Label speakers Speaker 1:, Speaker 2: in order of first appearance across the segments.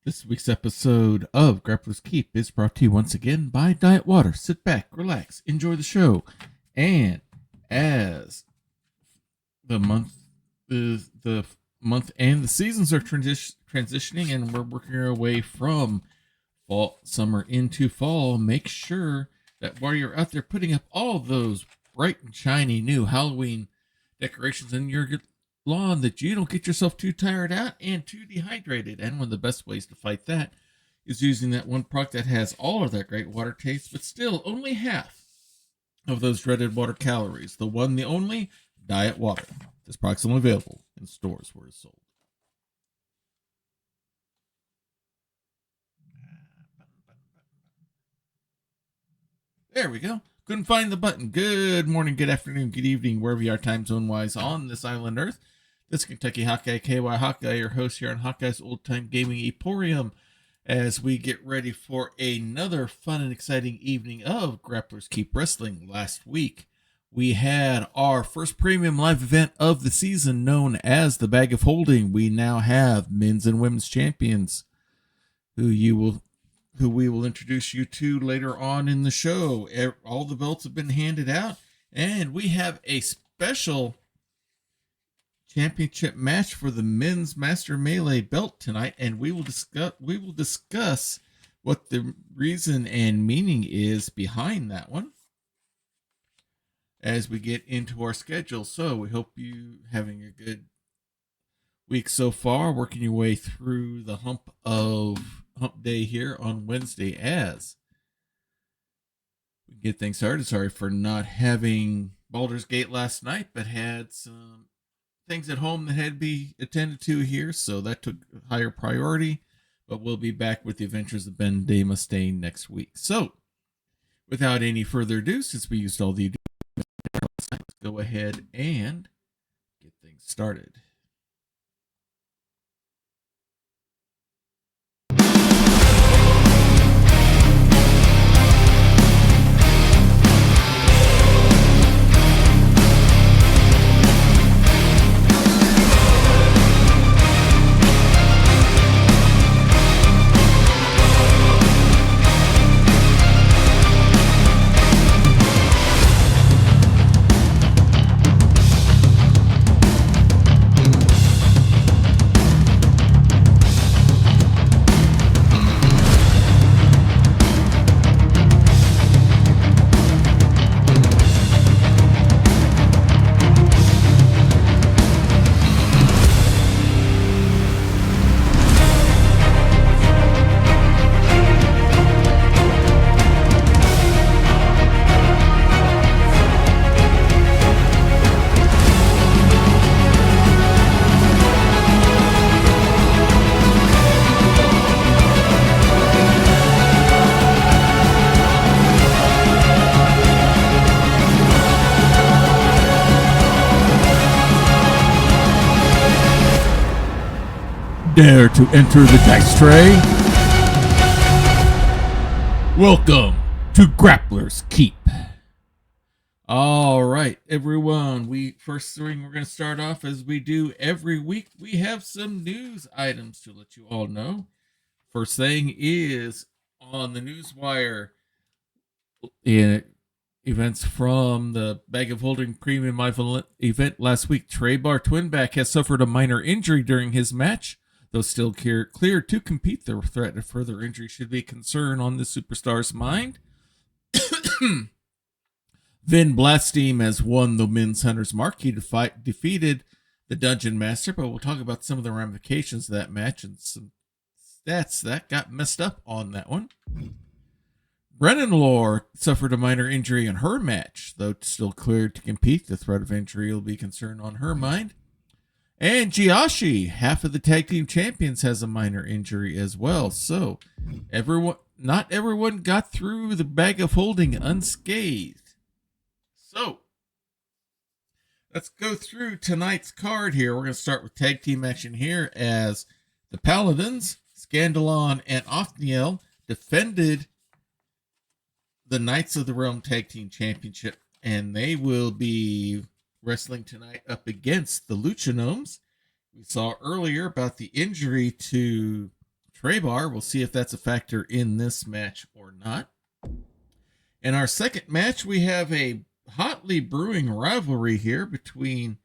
Speaker 1: This week's episode of Grappler's Keep is brought to you once again by Diet Water. Sit back, relax, enjoy the show. And as the month and the seasons are transitioning and we're working our way from summer into fall, make sure that while you're out there putting up all those bright and shiny new Halloween decorations in your lawn, that you don't get yourself too tired out and too dehydrated. And one of the best ways to fight that is using that one product that has all of that great water taste, but still only half of those dreaded water calories. The one, the only, Diet Water. This product's only available in stores where it's sold. There we go. Couldn't find the button. Good morning, good afternoon, good evening, wherever you are time zone wise on this island Earth. This is Kentucky Hawkeye, KY Hawkeye, your host here on Hawkeye's Old Time Gaming Emporium, as we get ready for another fun and exciting evening of Grapplers Keep Wrestling. Last week, we had our first premium live event of the season known as the Bag of Holding. We now have men's and women's champions who we will introduce you to later on in the show. All the belts have been handed out, and we have a special championship match for the men's Master Melee belt tonight, and we will discuss what the reason and meaning is behind that one as we get into our schedule. So we hope you having a good week so far, working your way through the hump day here on Wednesday as we get things started. Sorry for not having Baldur's Gate last night, but had some things at home that had to be attended to here, so that took higher priority. But we'll be back with the Adventures of Vynn Blasteem next week. So, without any further ado, since we used all the let's go ahead and get things started. Dare to enter the dice tray? Welcome to Grappler's Keep. All right, everyone. First thing we're going to start off as we do every week. We have some news items to let you all know. First thing is on the newswire. Events from the Bag of Holding Premium event last week. Traybar Twinback has suffered a minor injury during his match. Though still clear to compete, the threat of further injury should be a concern on the superstar's mind. Vynn Blasteem has won the Men's Hunter's Mark. He defeated the Dungeon Master, but we'll talk about some of the ramifications of that match and some stats that got messed up on that one. Brennan Lore suffered a minor injury in her match, though still cleared to compete. The threat of injury will be a concern on her mind. And Jiashi, half of the tag team champions, has a minor injury as well. So, not everyone got through the Bag of Holding unscathed. So, let's go through tonight's card here. We're going to start with tag team action here as the Paladins, Scandalon, and Othniel defended the Knights of the Realm Tag Team Championship, and they will be wrestling tonight up against the Luchanomes. We saw earlier about the injury to Traybar. We'll see if that's a factor in this match or not. In our second match, we have a hotly brewing rivalry here between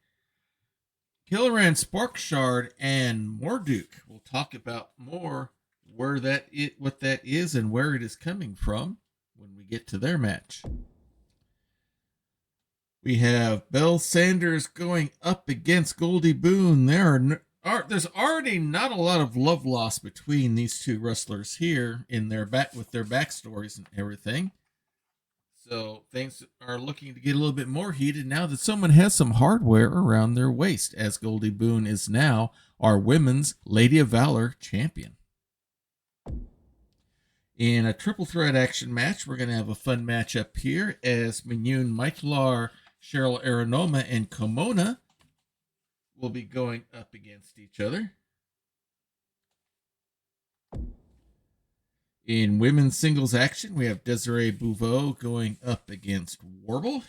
Speaker 1: Kelran Sparkshard and Morduk. We'll talk about more what that is and where it is coming from when we get to their match. We have Belle Sanders going up against Goldie Boone. There's already not a lot of love lost between these two wrestlers here in their with their backstories and everything. So things are looking to get a little bit more heated now that someone has some hardware around their waist, as Goldie Boone is now our women's Lady of Valor champion. In a triple threat action match, we're going to have a fun match up here as Minune, Mytlar, Cheryl, Aranoma, and Komona will be going up against each other. In women's singles action, we have Desiree Beauvau going up against Warble.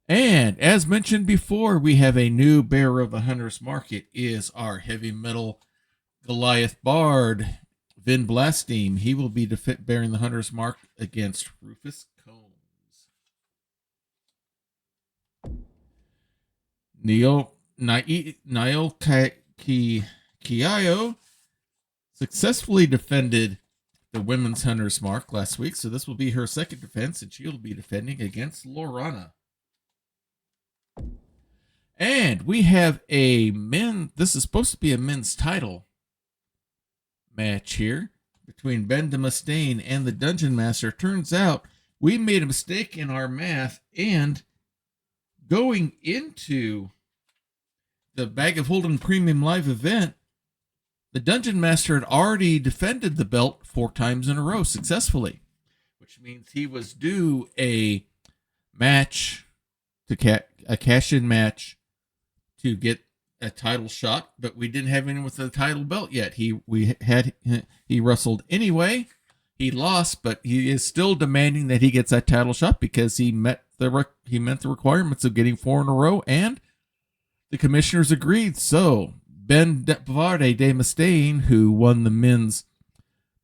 Speaker 1: And as mentioned before, we have a new bearer of the Hunter's Mark. It is our heavy metal Goliath Bard, Vynn Blasteem. He will be bearing the Hunter's Mark against Rufus Combs. Nioll Keio successfully defended the Women's Hunter's Mark last week, so this will be her second defense, and she'll be defending against Lorana. And we have this is supposed to be a men's title match here between Vynn Blasteem and the Dungeon Master. Turns out we made a mistake in our math, and going into the Bag of Holding Premium Live event, the Dungeon Master had already defended the belt 4 times in a row successfully, which means he was due a match, a cash-in match to get a title shot, but we didn't have anyone with the title belt yet. He wrestled anyway. He lost, but he is still demanding that he gets that title shot because he met the requirements of getting 4 in a row, and the commissioners agreed. So Benvarde de Mustaine, who won the men's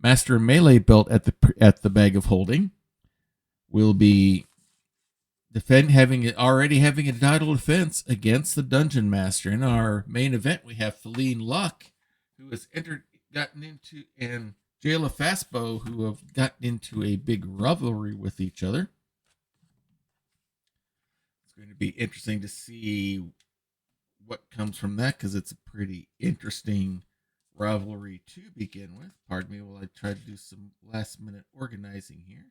Speaker 1: Master Melee belt at the Bag of Holding, will be having a title defense against the Dungeon Master. In our main event, we have Falenna Luck, who has gotten into, and Jayla Fastbow, who have gotten into a big rivalry with each other. It's going to be interesting to see what comes from that, because it's a pretty interesting rivalry to begin with. Pardon me while I try to do some last minute organizing here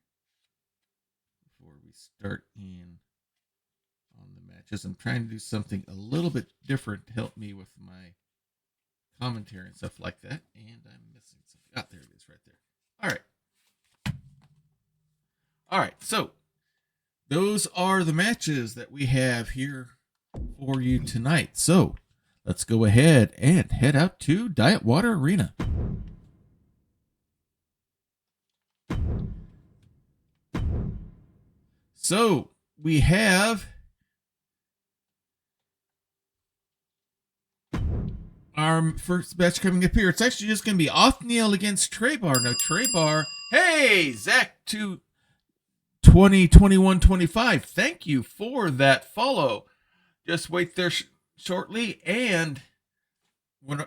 Speaker 1: before we start in on the matches. I'm trying to do something a little bit different to help me with my commentary and stuff like that, and I'm missing something. Ah, there it is right there. All right, so those are the matches that we have here for you tonight. So let's go ahead and head out to Diet Water Arena. So we have our first match coming up here. It's actually just going to be Othniel against Traybar. Now Traybar, hey, Zach, to 2021-25. Thank you for that follow. Just wait there shortly, and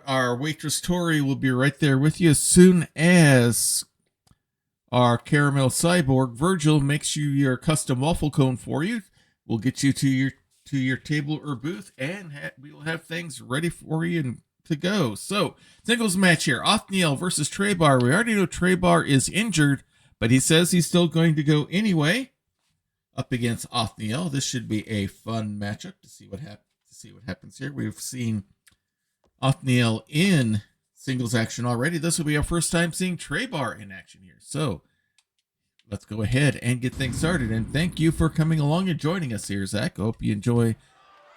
Speaker 1: our waitress Tori will be right there with you as soon as our caramel cyborg Virgil makes you your custom waffle cone for you. We'll get you to your table or booth, and we will have things ready for you and to go. So, singles match here, Othniel versus Traybar. We already know Traybar is injured, but he says he's still going to go anyway up against Othniel. This should be a fun matchup to see what happens here. We've seen Othniel in singles action already. This will be our first time seeing Traybar in action here. So let's go ahead and get things started. And thank you for coming along and joining us here, Zach. I hope you enjoy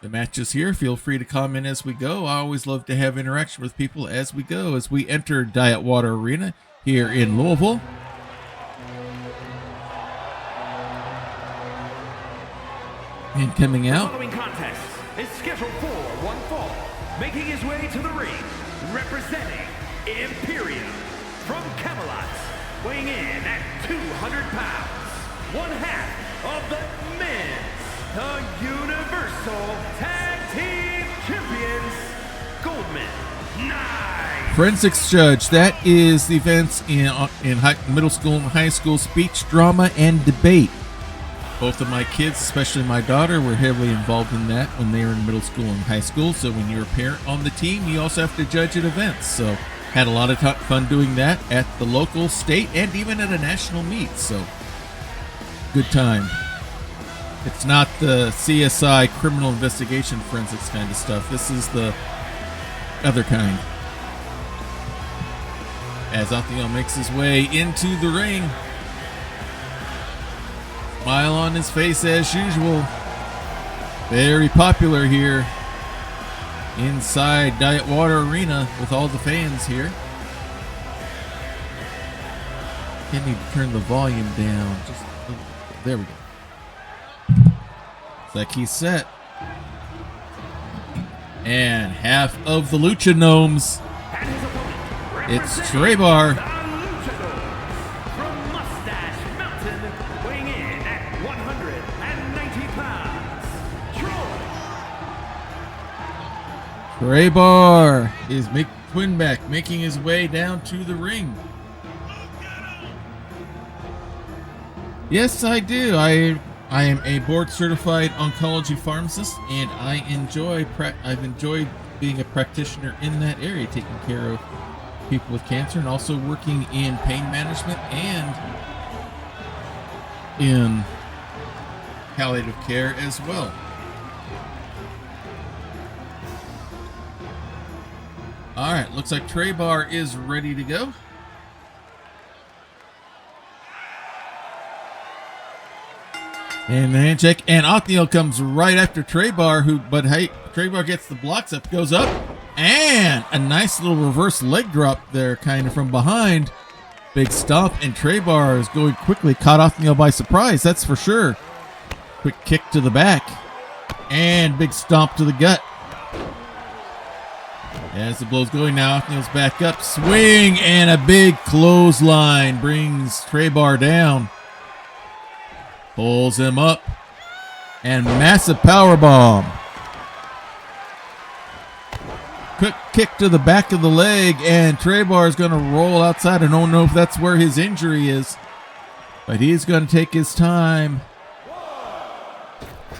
Speaker 1: the matches here. Feel free to comment as we go. I always love to have interaction with people as we go, as we enter Diet Water Arena here in Louisville. And coming out,
Speaker 2: The following contest is scheduled for one fall, making his way to the ring, representing Imperium from Camelot, weighing in at 200 pounds, one half of the men's, the Universal Tag Team Champions, Goldman Knight.
Speaker 1: Forensics Judge, that is the events in middle school and high school speech, drama, and debate. Both of my kids, especially my daughter, were heavily involved in that when they were in middle school and high school. So when you're a parent on the team, you also have to judge at events. So had a lot of fun doing that at the local, state, and even at a national meet. So good time. It's not the CSI criminal investigation forensics kind of stuff. This is the other kind. As Othniel makes his way into the ring. Smile on his face as usual. Very popular here inside Diet Water Arena with all the fans here. Can't need to turn the volume down. Just there we go. Looks like he's set. And half of the Lucha Gnomes. It's Traybar.
Speaker 2: From Mustache Mountain, weighing in at 190 pounds,
Speaker 1: Traybar is Twinback making his way down to the ring. Yes, I do. I am a board-certified oncology pharmacist, and I've enjoyed being a practitioner in that area, taking care of people with cancer, and also working in pain management and in palliative care as well. All right, looks like Traybar is ready to go. And the handshake, and Othniel comes right after Traybar, but hey, Traybar gets the blocks up, goes up, and a nice little reverse leg drop there, kind of from behind. Big stomp, and Traybar is going quickly, caught Othniel by surprise, that's for sure. Quick kick to the back, and big stomp to the gut. As the blow's going now, Othniel's back up, swing, and a big clothesline brings Traybar down. Pulls him up, and massive power bomb. Quick kick to the back of the leg, and Traybar is going to roll outside. I don't know if that's where his injury is, but he's going to take his time.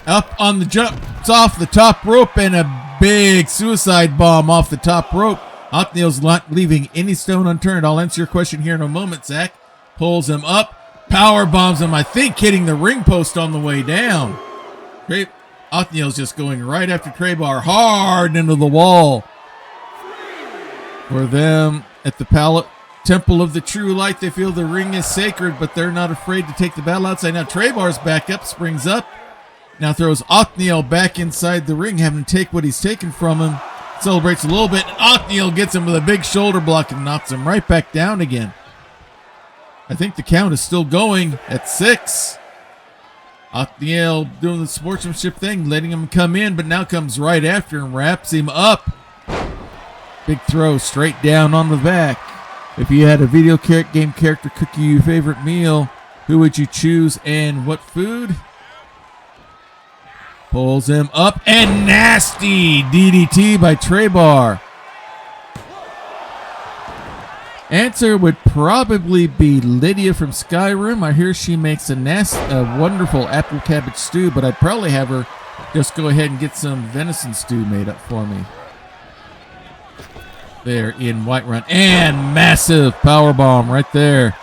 Speaker 1: Up on the jump, it's off the top rope, and a big suicide bomb off the top rope. Othniel's not leaving any stone unturned. I'll answer your question here in a moment, Zach. Pulls him up. Power bombs him, I think, hitting the ring post on the way down. Othniel's just going right after Traybar, hard into the wall. For them, at the Temple of the True Light, they feel the ring is sacred, but they're not afraid to take the battle outside. Now Traybar's back up, springs up. Now throws Othniel back inside the ring, having to take what he's taken from him. Celebrates a little bit. Othniel gets him with a big shoulder block and knocks him right back down again. I think the count is still going at 6. Othniel doing the sportsmanship thing, letting him come in, but now comes right after him, wraps him up. Big throw straight down on the back. If you had a video game character cook you your favorite meal, who would you choose and what food? Pulls him up, and nasty DDT by Traybar. Answer would probably be Lydia from Skyrim. I hear she makes a wonderful apple cabbage stew, but I'd probably have her just go ahead and get some venison stew made up for me. There in Whiterun. And massive powerbomb right there.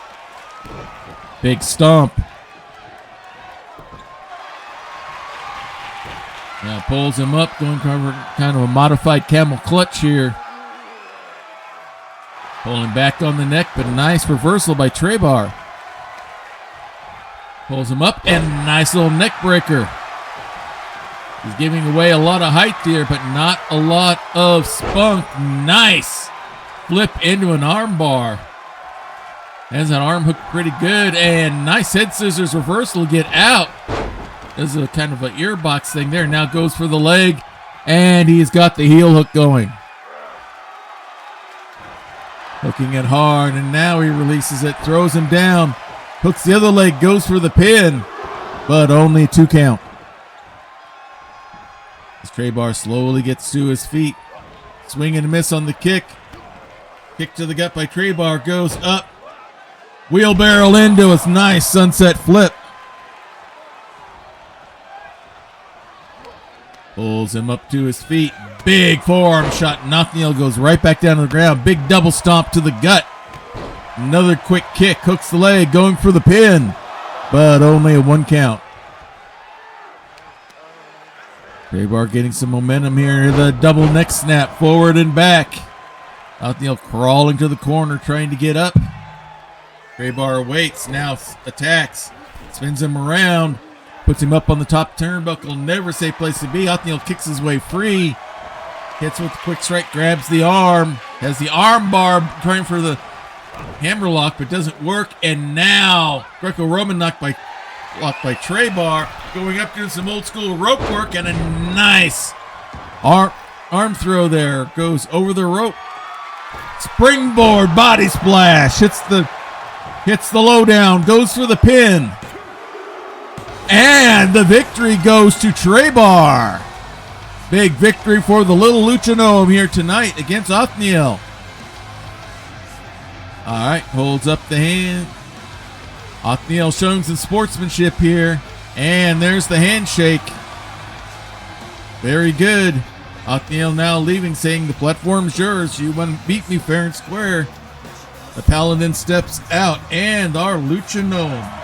Speaker 1: Big stomp. Now pulls him up, going kind of a modified camel clutch here. Pulling back on the neck, but a nice reversal by Traybar. Pulls him up, and a nice little neck breaker. He's giving away a lot of height here, but not a lot of spunk. Nice flip into an arm bar. Has that arm hook pretty good, and nice head scissors reversal to get out. There's a kind of an ear box thing there. Now goes for the leg. And he's got the heel hook going. Hooking it hard, and now he releases it, throws him down, hooks the other leg, goes for the pin, but only 2 count. As Traybar slowly gets to his feet, swing and miss on the kick. Kick to the gut by Traybar, goes up, wheelbarrow into a nice sunset flip. Pulls him up to his feet. Big forearm shot. Othniel goes right back down to the ground. Big double stomp to the gut. Another quick kick. Hooks the leg. Going for the pin. But only a 1 count. Traybar getting some momentum here. The double neck snap. Forward and back. Othniel crawling to the corner. Trying to get up. Traybar waits. Now attacks. Spins him around. Puts him up on the top turnbuckle. Never safe place to be. Othniel kicks his way free. Hits with a quick strike. Grabs the arm. Has the arm bar trying for the hammerlock, but doesn't work. And now Greco-Roman block by Traybar. Going up doing some old school rope work. And a nice arm throw there. Goes over the rope. Springboard body splash. Hits the lowdown. Goes for the pin. And the victory goes to Traybar. Big victory for the little Lucha Gnome here tonight against Othniel. All right, holds up the hand. Othniel showing some sportsmanship here. And there's the handshake. Very good. Othniel now leaving, saying the platform's yours. You want to beat me fair and square. The Paladin steps out, and our Lucha Gnome,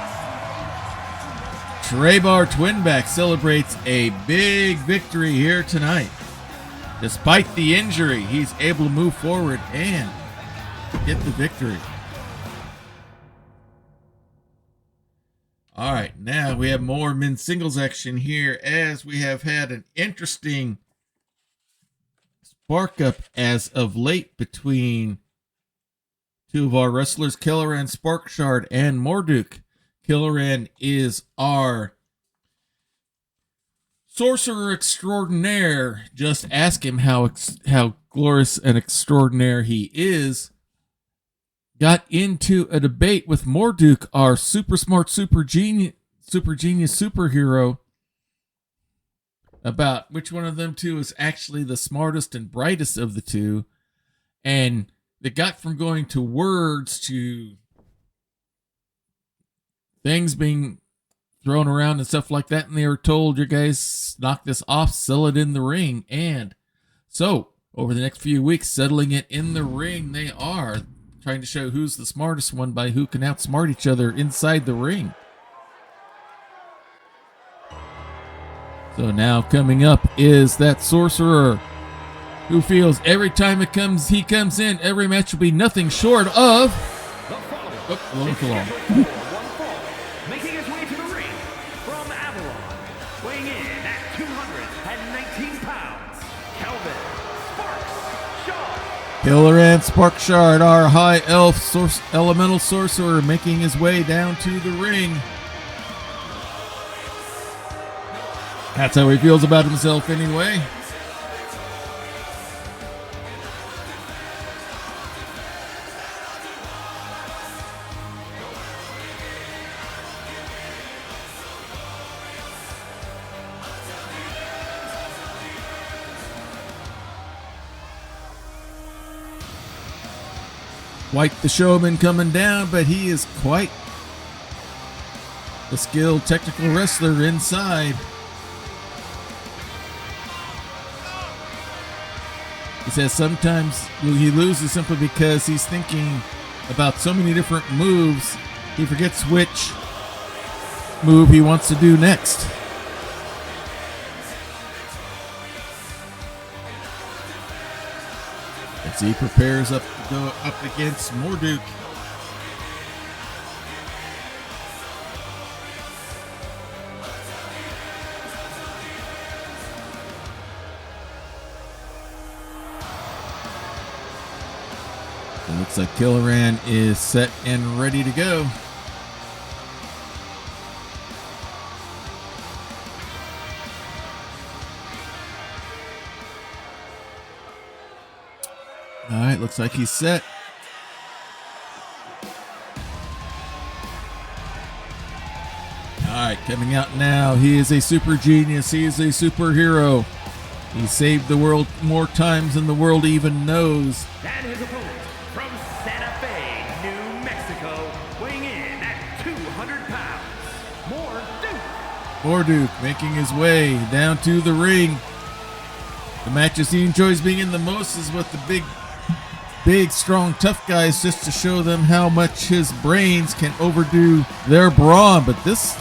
Speaker 1: Traybar Twinback, celebrates a big victory here tonight. Despite the injury, he's able to move forward and get the victory. All right, now we have more men's singles action here, as we have had an interesting spark up as of late between 2 of our wrestlers, Kelran Sparkshard and Morduk. Kelran is our sorcerer extraordinaire. Just ask him how glorious and extraordinaire he is. Got into a debate with Morduk, our super smart, super genius superhero, about which one of them two is actually the smartest and brightest of the two. And they got from going to words to things being thrown around and stuff like that, and they were told, you guys knock this off, sell it in the ring. And so over the next few weeks, settling it in the ring, they are trying to show who's the smartest one by who can outsmart each other inside the ring. So now coming up is that sorcerer who feels every time he comes in, every match will be nothing short of
Speaker 2: making his way to the ring from Avalon, weighing in at 219 pounds,
Speaker 1: Kelran Sparkshard, our high elf elemental sorcerer, making his way down to the ring. That's how he feels about himself anyway. Quite the showman coming down, but he is quite the skilled technical wrestler inside. He says sometimes he loses simply because he's thinking about so many different moves, he forgets which move he wants to do next. As he prepares to go up against Morduk. It looks like Kelran is set and ready to go. All right, looks like he's set. All right, coming out now. He is a super genius. He is a superhero. He saved the world more times than the world even knows.
Speaker 2: And his opponent from Santa Fe, New Mexico, weighing in at 200 pounds,
Speaker 1: Morduk making his way down to the ring. The matches he enjoys being in the most is with the big, strong, tough guys, just to show them how much his brains can overdo their brawn. But this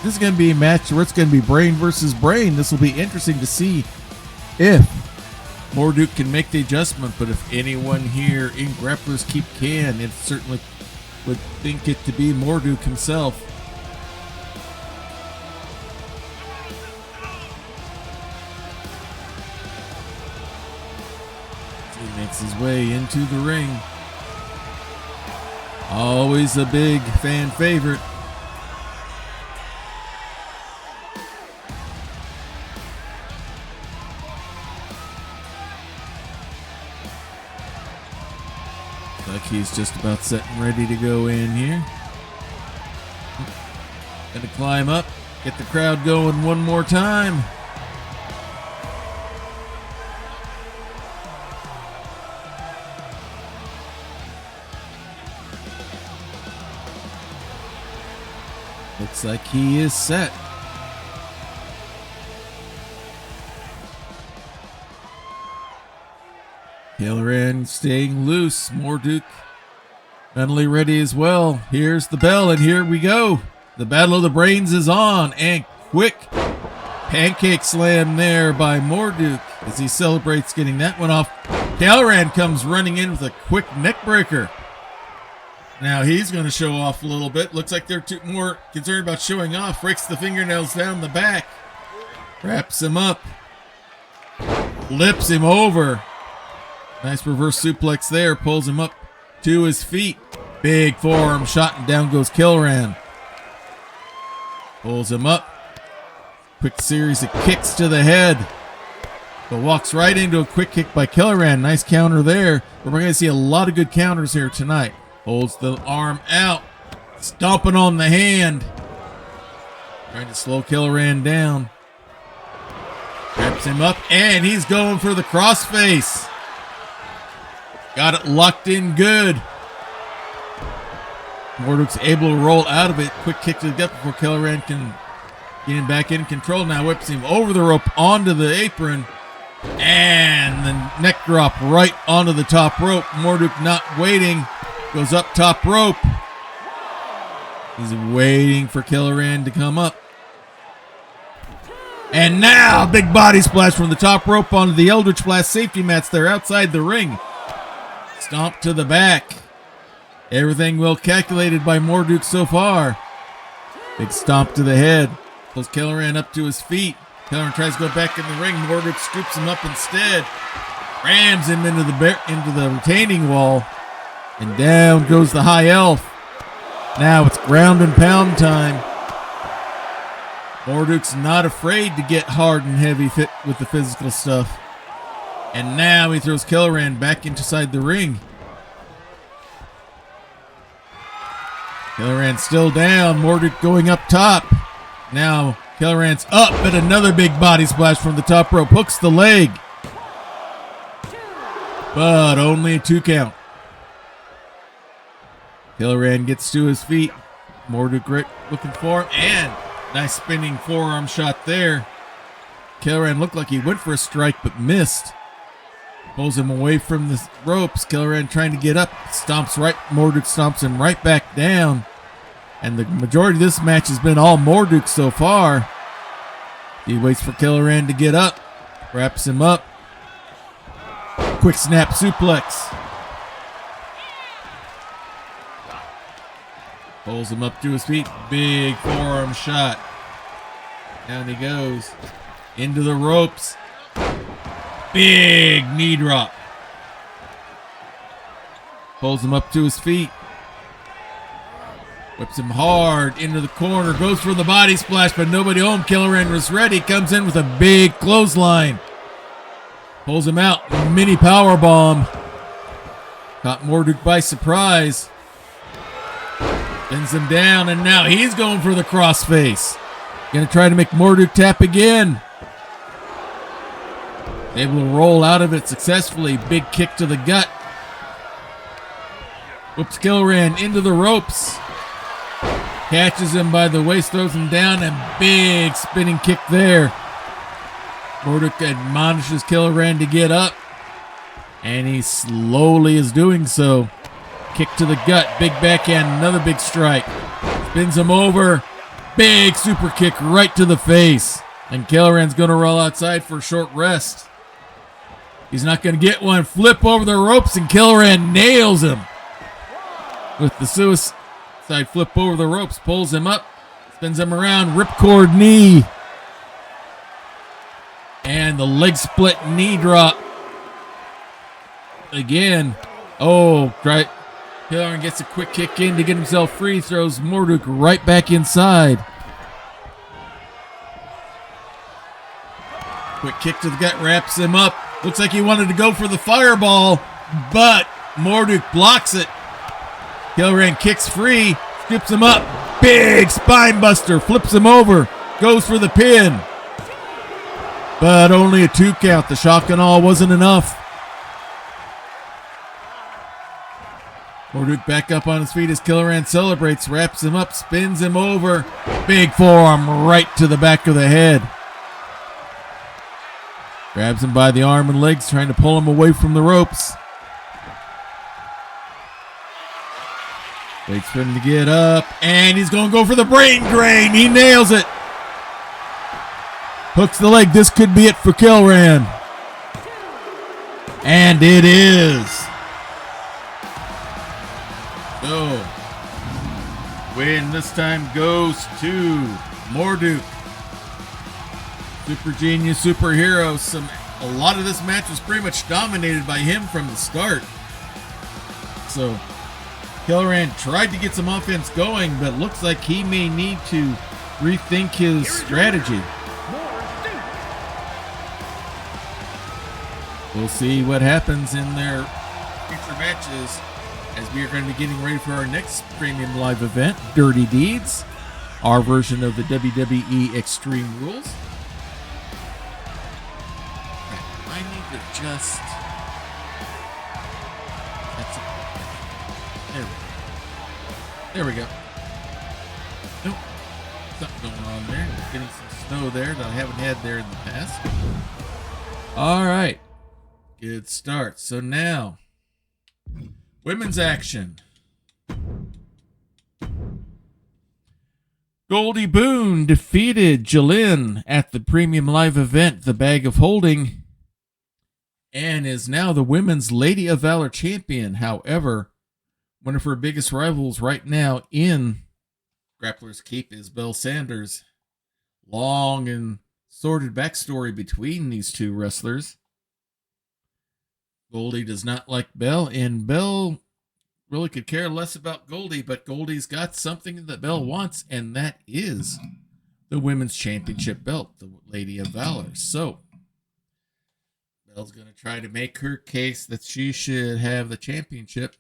Speaker 1: is going to be a match where it's going to be brain versus brain. This will be interesting to see if Morduk can make the adjustment. But if anyone here in Grappler's Keep can, it certainly would think it to be Morduk himself. He makes his way into the ring. Always a big fan favorite. Like he's just about set and ready to go in here. Gonna climb up, get the crowd going one more time. Looks like he is set. Kelran staying loose. Morduk mentally ready as well. Here's the bell, and here we go. The Battle of the Brains is on, and quick pancake slam there by Morduk as he celebrates getting that one off. Kelran comes running in with a quick neck breaker. Now he's going to show off a little bit. Looks like they're more concerned about showing off. Breaks the fingernails down the back. Wraps him up. Flips him over. Nice reverse suplex there. Pulls him up to his feet. Big forearm shot, and down goes Kelran. Pulls him up. Quick series of kicks to the head. But walks right into a quick kick by Kelran. Nice counter there. But we're going to see a lot of good counters here tonight. Holds the arm out. Stomping on the hand. Trying to slow Kelran down. Wraps him up, and he's going for the crossface. Got it locked in good. Morduk's able to roll out of it. Quick kick to the gut before Kelran can get him back in control. Now whips him over the rope onto the apron. And the neck drop right onto the top rope. Morduk not waiting. Goes up top rope. He's waiting for Kelran to come up. And now big body splash from the top rope onto the Eldritch Blast safety mats there outside the ring. Stomp to the back. Everything well calculated by Morduk so far. Big stomp to the head. Pulls Kelran up to his feet. Kelran tries to go back in the ring. Morduk scoops him up instead. Rams him into the retaining wall. And down goes the high elf. Now it's ground and pound time. Morduk's not afraid to get hard and heavy fit with the physical stuff. And now he throws Kelran back inside the ring. Kelran's still down. Morduk going up top. Now Kelran's up, but another big body splash from the top rope. Hooks the leg. But only a 2 count. Kelran gets to his feet. Morduk looking for him. And nice spinning forearm shot there. Kelran looked like he went for a strike but missed. Pulls him away from the ropes. Kelran trying to get up. Morduk stomps him right back down. And the majority of this match has been all Morduk so far. He waits for Kelran to get up. Wraps him up. Quick snap suplex. Pulls him up to his feet. Big forearm shot. Down he goes. Into the ropes. Big knee drop. Pulls him up to his feet. Whips him hard into the corner. Goes for the body splash, but nobody home. Kelran was ready. Comes in with a big clothesline. Pulls him out. Mini power bomb. Caught Morduk by surprise. Pins him down, and now he's going for the crossface. Gonna try to make Morduk tap again. Able to roll out of it successfully. Big kick to the gut. Whoops Kelran into the ropes. Catches him by the waist, throws him down, and big spinning kick there. Morduk admonishes Kelran to get up, and he slowly is doing so. Kick to the gut, big backhand, another big strike. Spins him over, big super kick right to the face. And Kelran's going to roll outside for a short rest. He's not going to get one. Flip over the ropes, and Kelran nails him. With the suicide flip over the ropes, pulls him up, spins him around, ripcord knee. And the leg split knee drop. Again. Oh, right. Kelran gets a quick kick in to get himself free, throws Morduk right back inside. Quick kick to the gut, wraps him up. Looks like he wanted to go for the fireball, but Morduk blocks it. Kelran kicks free, scoops him up. Big spine buster, flips him over, goes for the pin. But only a 2 count. The shock and all wasn't enough. Morduk back up on his feet as Kelran celebrates, wraps him up, spins him over. Big forearm right to the back of the head. Grabs him by the arm and legs, trying to pull him away from the ropes. Waits for him to get up, and he's going to go for the brain drain. He nails it. Hooks the leg. This could be it for Kelran. And it is. So, win this time goes to Morduk. Super genius, superhero. A lot of this match was pretty much dominated by him from the start. So, Kelran tried to get some offense going, but looks like he may need to rethink his strategy. We'll see what happens in their future matches as we are going to be getting ready for our next premium live event, Dirty Deeds, our version of the WWE Extreme Rules. I need to just... That's it. There we go. Nope. Something going on there. Getting some snow there that I haven't had there in the past. All right. Good start. So now, women's action. Goldie Boone defeated Jayla at the premium live event, The Bag of Holding, and is now the Women's Lady of Valor champion. However, one of her biggest rivals right now in Grappler's Keep is Belle Sanders. Long and sordid backstory between these two wrestlers. Goldie does not like Belle, and Belle really could care less about Goldie, but Goldie's got something that Belle wants, and that is the Women's Championship belt, the Lady of Valor. So, Belle's going to try to make her case that she should have the championship.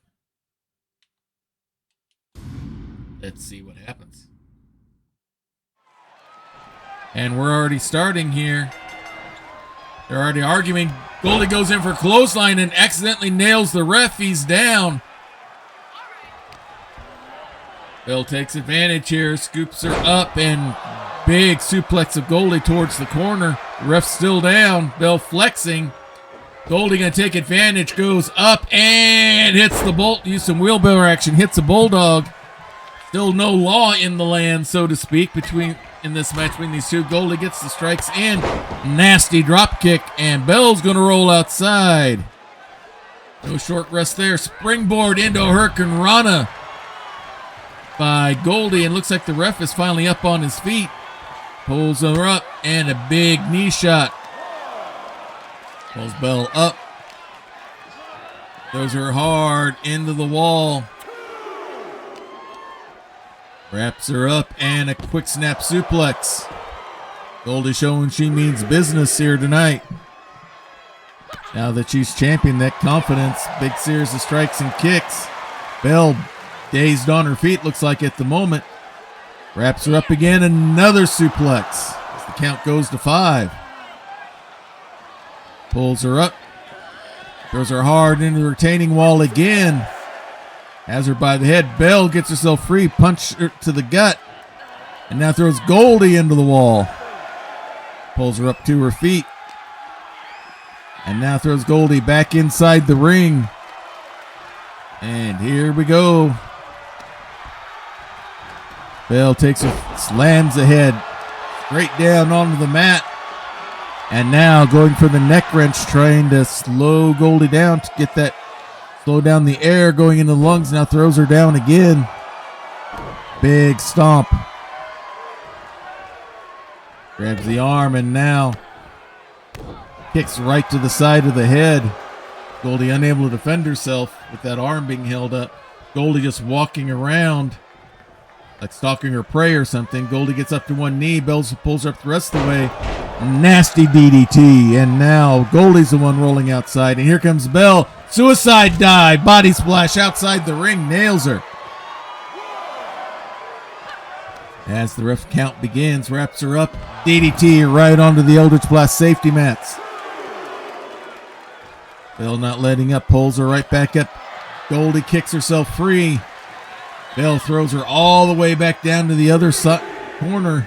Speaker 1: Let's see what happens. And we're already starting here. They're already arguing. Goldie goes in for clothesline and accidentally nails the ref. He's down. Belle takes advantage here, scoops her up, and big suplex of Goldie towards the corner. The ref's still down. Belle flexing. Goldie gonna take advantage, goes up and hits the bolt. Use some wheelbarrow action, hits a bulldog. Still no law in the land, so to speak, in this match between these two. Goldie gets the strikes in. Nasty drop kick, and Belle's going to roll outside. No short rest there. Springboard into Hurricane Rana by Goldie, and looks like the ref is finally up on his feet. Pulls her up, and a big knee shot. Pulls Belle up. Throws her hard into the wall. Wraps her up, and a quick snap suplex. Goldie showing she means business here tonight. Now that she's championed that confidence, big series of strikes and kicks. Belle, dazed on her feet, looks like at the moment. Wraps her up again, another suplex as the count goes to 5. Pulls her up, throws her hard into the retaining wall again. Has her by the head. Belle gets herself free, punch her to the gut, and now throws Goldie into the wall. Pulls her up to her feet, and now throws Goldie back inside the ring. And here we go. Belle takes her, slams the head straight down onto the mat. And now going for the neck wrench, trying to slow Goldie down to get that, slow down the air going into the lungs. Now throws her down again. Big stomp. Grabs the arm and now kicks right to the side of the head. Goldie unable to defend herself with that arm being held up. Goldie just walking around like stalking her prey or something. Goldie gets up to one knee. Belle pulls her up the rest of the way. Nasty DDT. And now Goldie's the one rolling outside. And here comes Belle. Suicide dive. Body splash outside the ring. Nails her. As the ref count begins, wraps her up. DDT right onto the Eldritch Blast safety mats. Belle not letting up, pulls her right back up. Goldie kicks herself free. Belle throws her all the way back down to the other corner.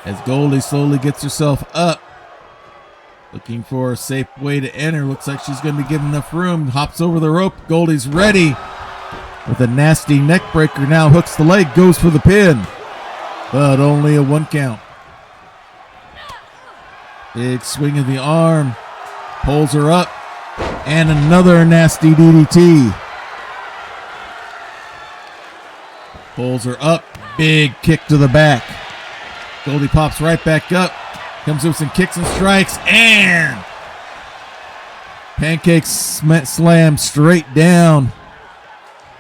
Speaker 1: As Goldie slowly gets herself up, looking for a safe way to enter. Looks like she's going to be given enough room. Hops over the rope. Goldie's ready. With a nasty neck breaker, now hooks the leg, goes for the pin. But only a 1 count. Big swing of the arm. Pulls her up. And another nasty DDT. Pulls her up. Big kick to the back. Goldie pops right back up. Comes with some kicks and strikes. And pancake slam straight down.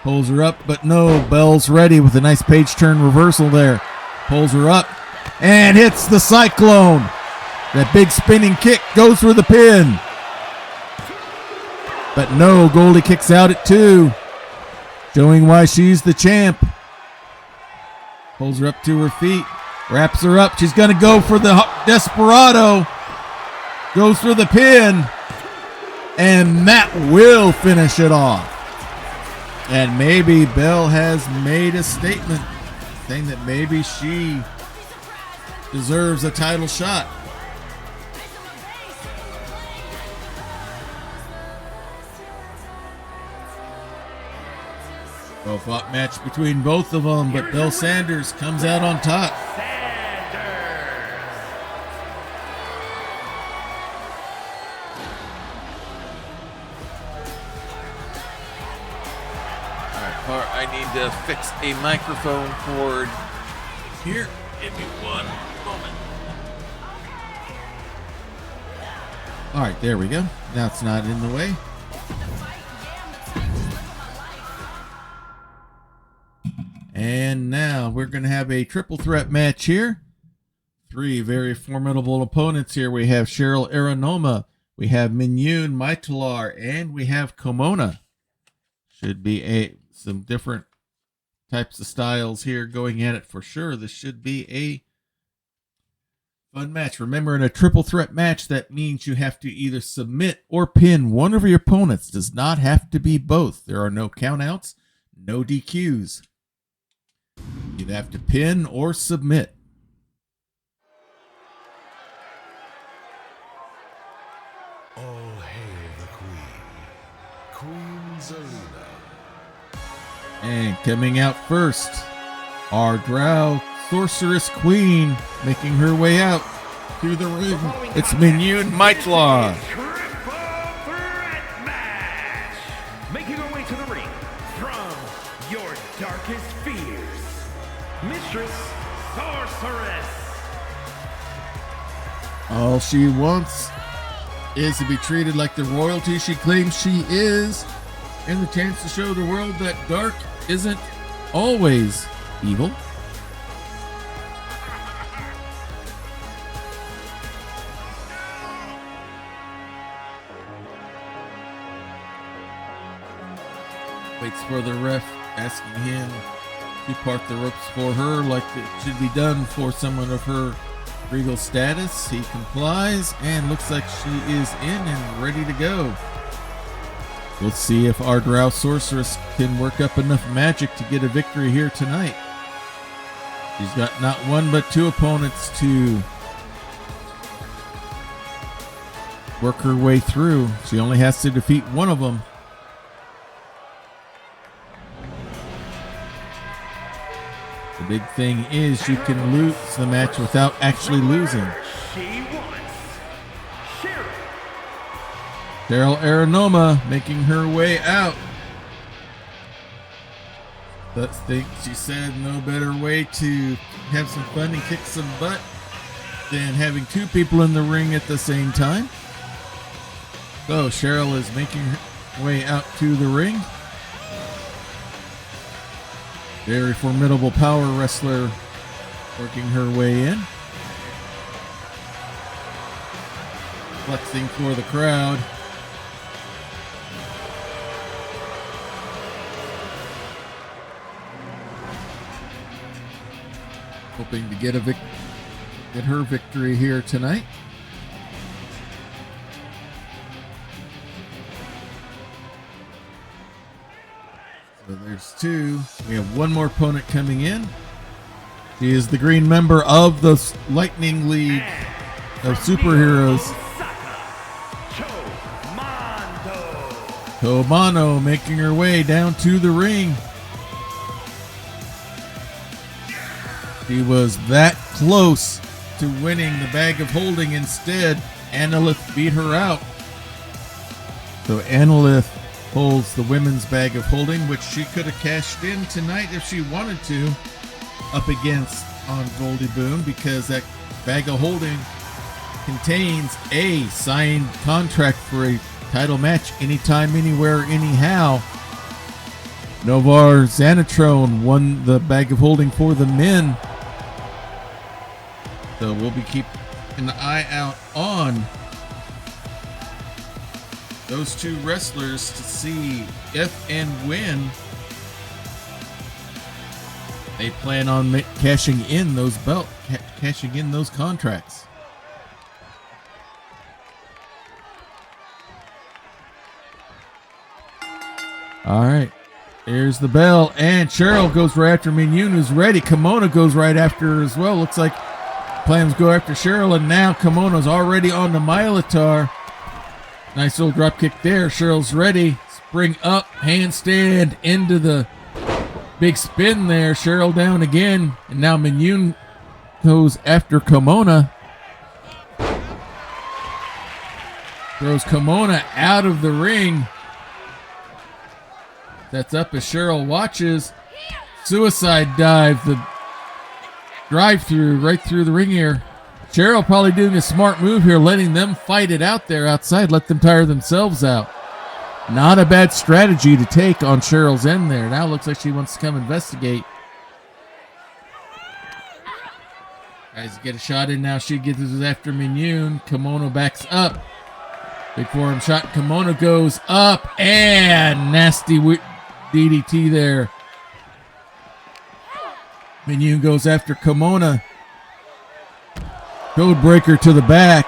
Speaker 1: Pulls her up, but no. Belle's ready with a nice page turn reversal there. Pulls her up and hits the Cyclone. That big spinning kick goes for the pin. But no, Goldie kicks out at 2. Showing why she's the champ. Pulls her up to her feet. Wraps her up. She's going to go for the Desperado. Goes for the pin. And that will finish it off. And maybe Belle has made a statement saying that maybe she deserves a title shot. Well fought match between both of them, but Belle Sanders comes out on top. I need to fix a microphone cord here. Give me 1 moment. All right, there we go. Now it's not in the way. And now we're going to have a triple threat match here. 3 very formidable opponents here. We have Cheryl Aranoma, we have Minune, Mytlar, and we have Komona. Should be some different types of styles here going at it for sure. This should be a fun match. Remember, in a triple threat match, that means you have to either submit or pin one of your opponents. Does not have to be both. There are no countouts, no DQs. You have to pin or submit.
Speaker 3: All hail the Queen Zelina.
Speaker 1: And coming out first, our Drow Sorceress Queen, making her way out through the ring. It's Minune Mytlar.
Speaker 2: Triple threat match. Making her way to the ring from your darkest fears, Mistress Sorceress.
Speaker 1: All she wants is to be treated like the royalty she claims she is, and the chance to show the world that dark isn't always evil. Waits for the ref, asking him to part the ropes for her like it should be done for someone of her regal status. He complies and looks like she is in and ready to go. We'll see if our Drow Sorceress can work up enough magic to get a victory here tonight. She's got not one but two opponents to work her way through. She only has to defeat one of them. The big thing is you can lose the match without actually losing.
Speaker 2: She wants Cheryl.
Speaker 1: Cheryl Aranoma making her way out. But she said no better way to have some fun and kick some butt than having two people in the ring at the same time. So Cheryl is making her way out to the ring. Very formidable power wrestler working her way in. Flexing for the crowd. Hoping to get her victory here tonight. So there's two. We have one more opponent coming in. She is the green member of the Lightning League of Superheroes. Komona making her way down to the ring. She was that close to winning the bag of holding. Instead, Annalith beat her out. So Annalith holds the women's bag of holding, which she could have cashed in tonight if she wanted to, up against on Goldie Boone, because that bag of holding contains a signed contract for a title match anytime, anywhere, anyhow. Novar Xanatrone won the bag of holding for the men. So we'll be keeping an eye out on those two wrestlers to see if and when they plan on cashing in those cashing in those contracts. All right, here's the bell, and Cheryl goes right after Minune, who's ready. Komona goes right after her as well. Looks like plans go after Cheryl, and now Komona's already on the Mytlar. Nice little drop kick there. Cheryl's ready. Spring up, handstand into the big spin there. Cheryl down again, and now Minune goes after Komona. Throws Komona out of the ring. That's up as Cheryl watches. Suicide dive, the drive-through right through the ring here. Cheryl probably doing a smart move here, letting them fight it out there outside, let them tire themselves out. Not a bad strategy to take on Cheryl's end there. Now looks like she wants to come investigate. Guys get a shot in now. She gets after Minune. Komona backs up. Big forearm shot. Komona goes up, and nasty DDT there. Minune goes after Komona. Code breaker to the back.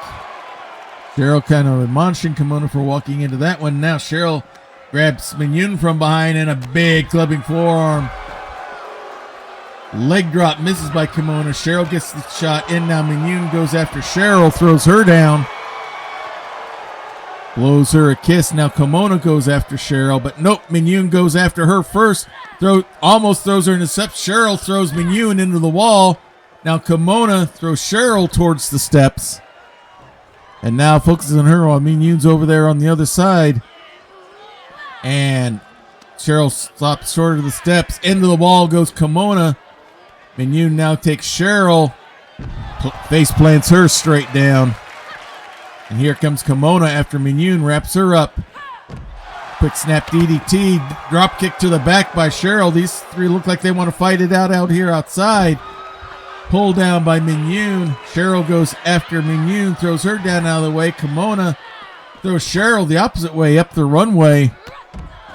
Speaker 1: Cheryl kind of admonishing Komona for walking into that one. Now Cheryl grabs Minune from behind and a big clubbing forearm. Leg drop misses by Komona. Cheryl gets the shot in. Now Minune goes after Cheryl, throws her down. Blows her a kiss. Now Komona goes after Cheryl, but nope, Minune goes after her first. Almost throws her in the steps. Cheryl throws Minune into the wall. Now Komona throws Cheryl towards the steps. And now focuses on her while Minune's over there on the other side. And Cheryl stops short of the steps. Into the wall goes Komona. Minune now takes Cheryl. Face plants her straight down. And here comes Komona after Minune wraps her up. Quick snap DDT. Drop kick to the back by Cheryl. These three look like they want to fight it out here outside. Pull down by Minune. Cheryl goes after Minune, throws her down out of the way. Komona throws Cheryl the opposite way up the runway.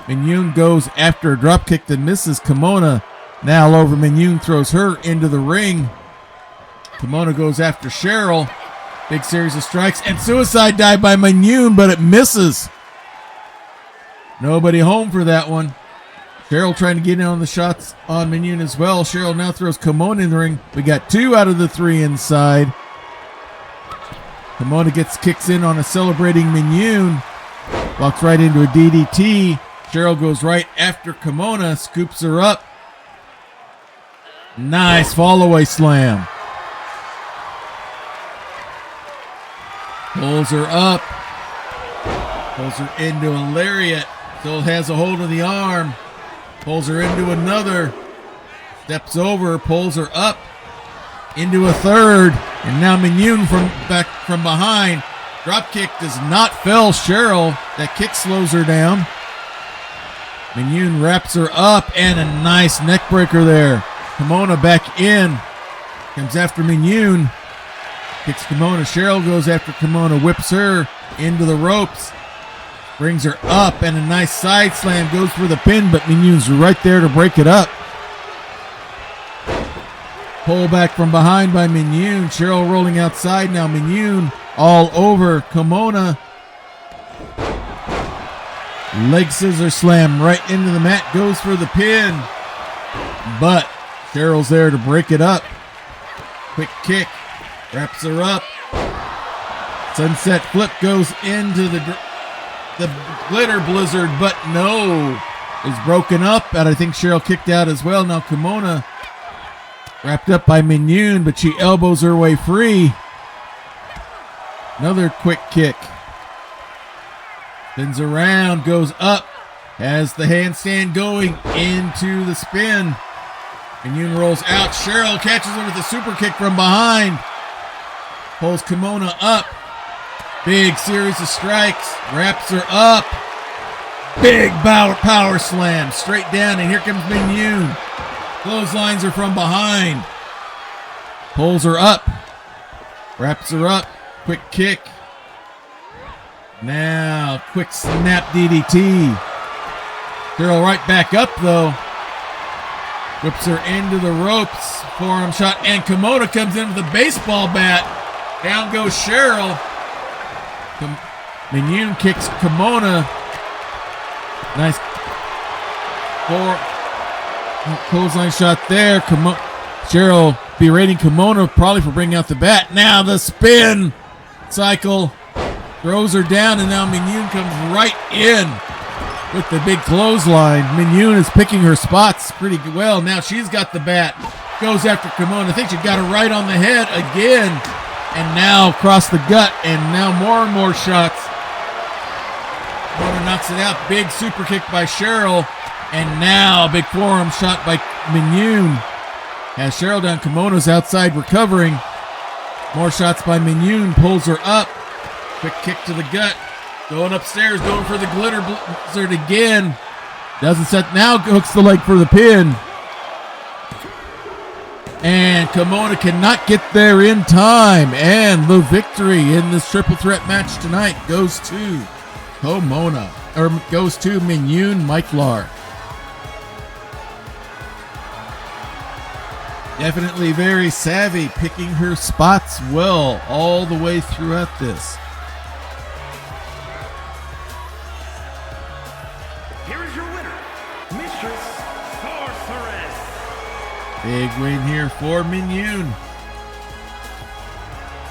Speaker 1: Minune goes after a dropkick that misses. Komona now over Minune, throws her into the ring. Komona goes after Cheryl. Big series of strikes and suicide dive by Minune, but it misses. Nobody home for that one. Cheryl trying to get in on the shots on Minune as well. Cheryl now throws Komona in the ring. We got 2 out of the 3 inside. Komona kicks in on a celebrating Minune. Walks right into a DDT. Cheryl goes right after Komona, scoops her up. Nice fall-away slam. Pulls her up. Pulls her into a lariat. Still has a hold of the arm. Pulls her into another. Steps over, pulls her up. Into a third. And now Minune back from behind. Dropkick does not fell Cheryl. That kick slows her down. Minune wraps her up and a nice neck breaker there. Komona back in. Comes after Minune. Kicks Komona. Cheryl goes after Komona. Whips her into the ropes. Brings her up and a nice side slam. Goes for the pin, but Minune's right there to break it up. Pull back from behind by Minune. Cheryl rolling outside now. Minune all over Komona. Leg scissor slam right into the mat. Goes for the pin. But Cheryl's there to break it up. Quick kick. Wraps her up. Sunset flip goes into the glitter blizzard, but no. Is broken up. And I think Cheryl kicked out as well. Now Komona wrapped up by Minune, but she elbows her way free. Another quick kick. Spins around, goes up, has the handstand going into the spin. Minune rolls out. Cheryl catches her with a super kick from behind. Pulls Komona up. Big series of strikes. Wraps her up. Big power slam straight down, and here comes Minune. Clotheslines her from behind. Pulls her up. Wraps her up. Quick kick. Now, quick snap DDT. Cheryl right back up, though. Whips her into the ropes. Forearm shot, and Komona comes in with a baseball bat. Down goes Cheryl. Minune kicks Komona. Nice clothesline shot there. Cheryl berating Komona probably for bringing out the bat. Now the spin cycle throws her down, and now Minune comes right in with the big clothesline. Minune is picking her spots pretty well. Now she's got the bat. Goes after Komona. I think she got her right on the head again. And now across the gut, and now more and more shots. Komona knocks it out. Big super kick by Cheryl. And now a big forearm shot by Minune. Has Cheryl down. Komona's outside recovering. More shots by Minune. Pulls her up. Quick kick to the gut. Going upstairs. Going for the glitter blizzard again. Doesn't set. Now hooks the leg for the pin. And Komona cannot get there in time. And the victory in this triple threat match tonight goes to Komona. Or goes to Minune Mytlar. Definitely very savvy, picking her spots well all the way throughout this.
Speaker 2: Here is your winner, Mistress Sorceress.
Speaker 1: Big win here for Minune.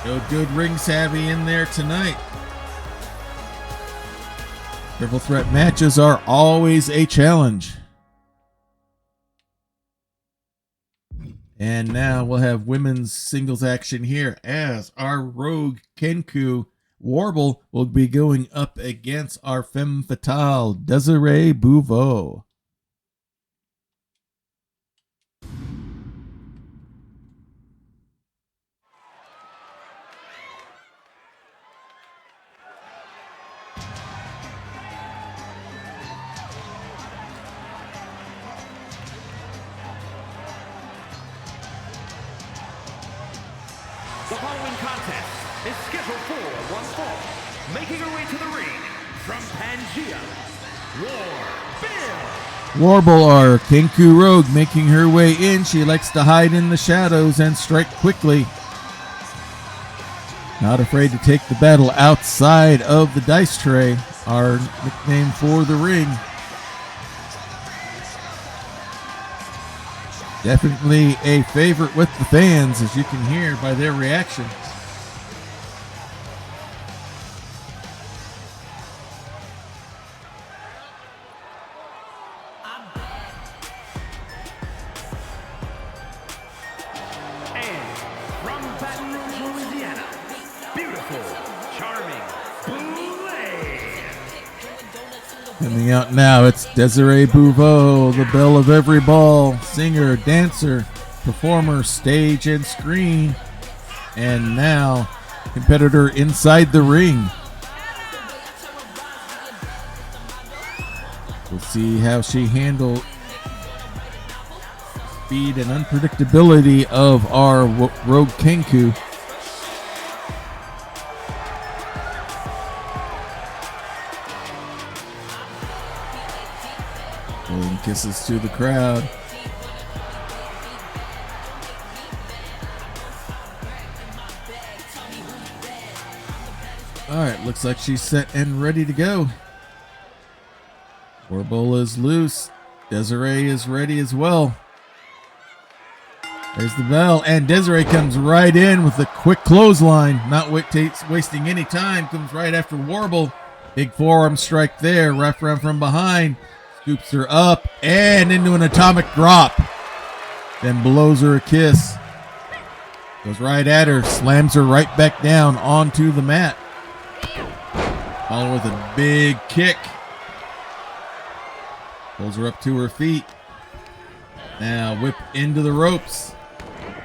Speaker 1: Showed good ring savvy in there tonight. Triple threat matches are always a challenge. And now we'll have women's singles action here as our rogue Kenku Warble will be going up against our femme fatale Desiree Beauvau.
Speaker 2: The following contest is scheduled for one fall. Making her way to the ring from Pangea,
Speaker 1: Warble, our Kenku rogue, making her way in. She likes to hide in the shadows and strike quickly. Not afraid to take the battle outside of the dice tray, our nickname for the ring. Definitely a favorite with the fans, as you can hear by their reaction. Coming out now, it's Desiree Beauvau, the belle of every ball, singer, dancer, performer, stage and screen, and now competitor inside the ring. We'll see how she handles speed and unpredictability of our rogue Kenku. Blowing kisses to the crowd. Alright, looks like she's set and ready to go. Warble is loose. Desiree is ready as well. There's the bell, and Desiree comes right in with a quick clothesline. Not wasting any time, comes right after Warble. Big forearm strike there, wrapped around from behind. Scoops her up and into an atomic drop. Then blows her a kiss. Goes right at her, slams her right back down onto the mat. Follow with a big kick. Pulls her up to her feet. Now whip into the ropes.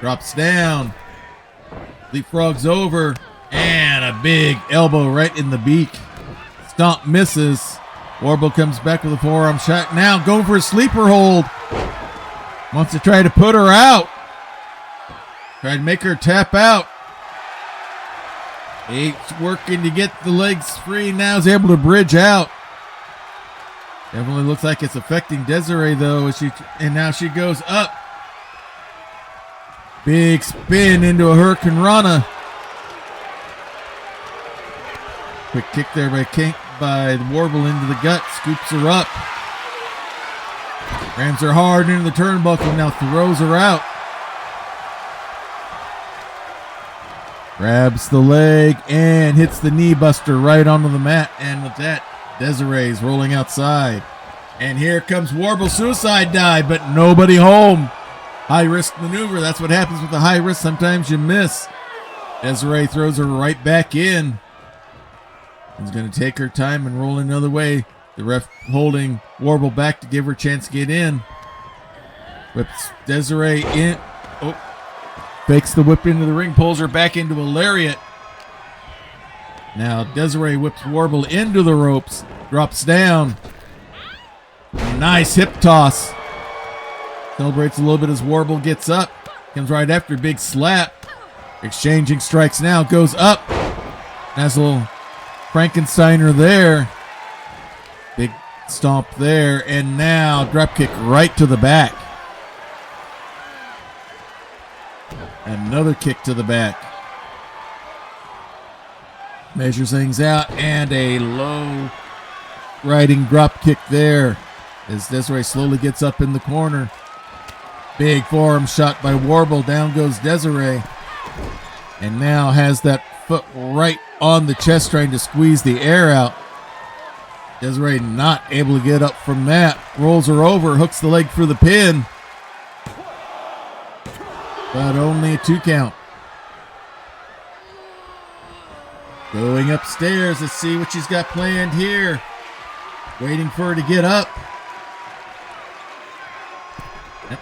Speaker 1: Drops down. Leapfrogs over. And a big elbow right in the beak. Stomp misses. Warble comes back with a forearm shot. Now going for a sleeper hold. Wants to try to put her out. Try to make her tap out. He's working to get the legs free. Now is able to bridge out. Definitely looks like it's affecting Desiree though. And now she goes up. Big spin into a Hurricane Rana. Quick kick there by Warble into the gut. Scoops her up. Rams her hard into the turnbuckle. Now throws her out. Grabs the leg and hits the knee buster right onto the mat. And with that, Desiree's rolling outside. And here comes Warble suicide dive, but nobody home. High risk maneuver. That's what happens with the high risk. Sometimes you miss. Desiree throws her right back in. Is going to take her time and roll another way. The ref holding Warble back to give her a chance to get in. Whips Desiree in. Oh. Fakes the whip into the ring. Pulls her back into a lariat. Now Desiree whips Warble into the ropes. Drops down. Nice hip toss. Celebrates a little bit as Warble gets up. Comes right after. Big slap. Exchanging strikes now. Goes up. Has a little Frankensteiner there. Big stomp there. And now drop kick right to the back. Another kick to the back. Measures things out. And a low riding drop kick there. As Desiree slowly gets up in the corner. Big forearm shot by Warble. Down goes Desiree. And now has that foot right on the chest trying to squeeze the air out. Desiree not able to get up from that. Rolls her over. Hooks the leg for the pin. But only a 2 count. Going upstairs. Let's see what she's got planned here. Waiting for her to get up.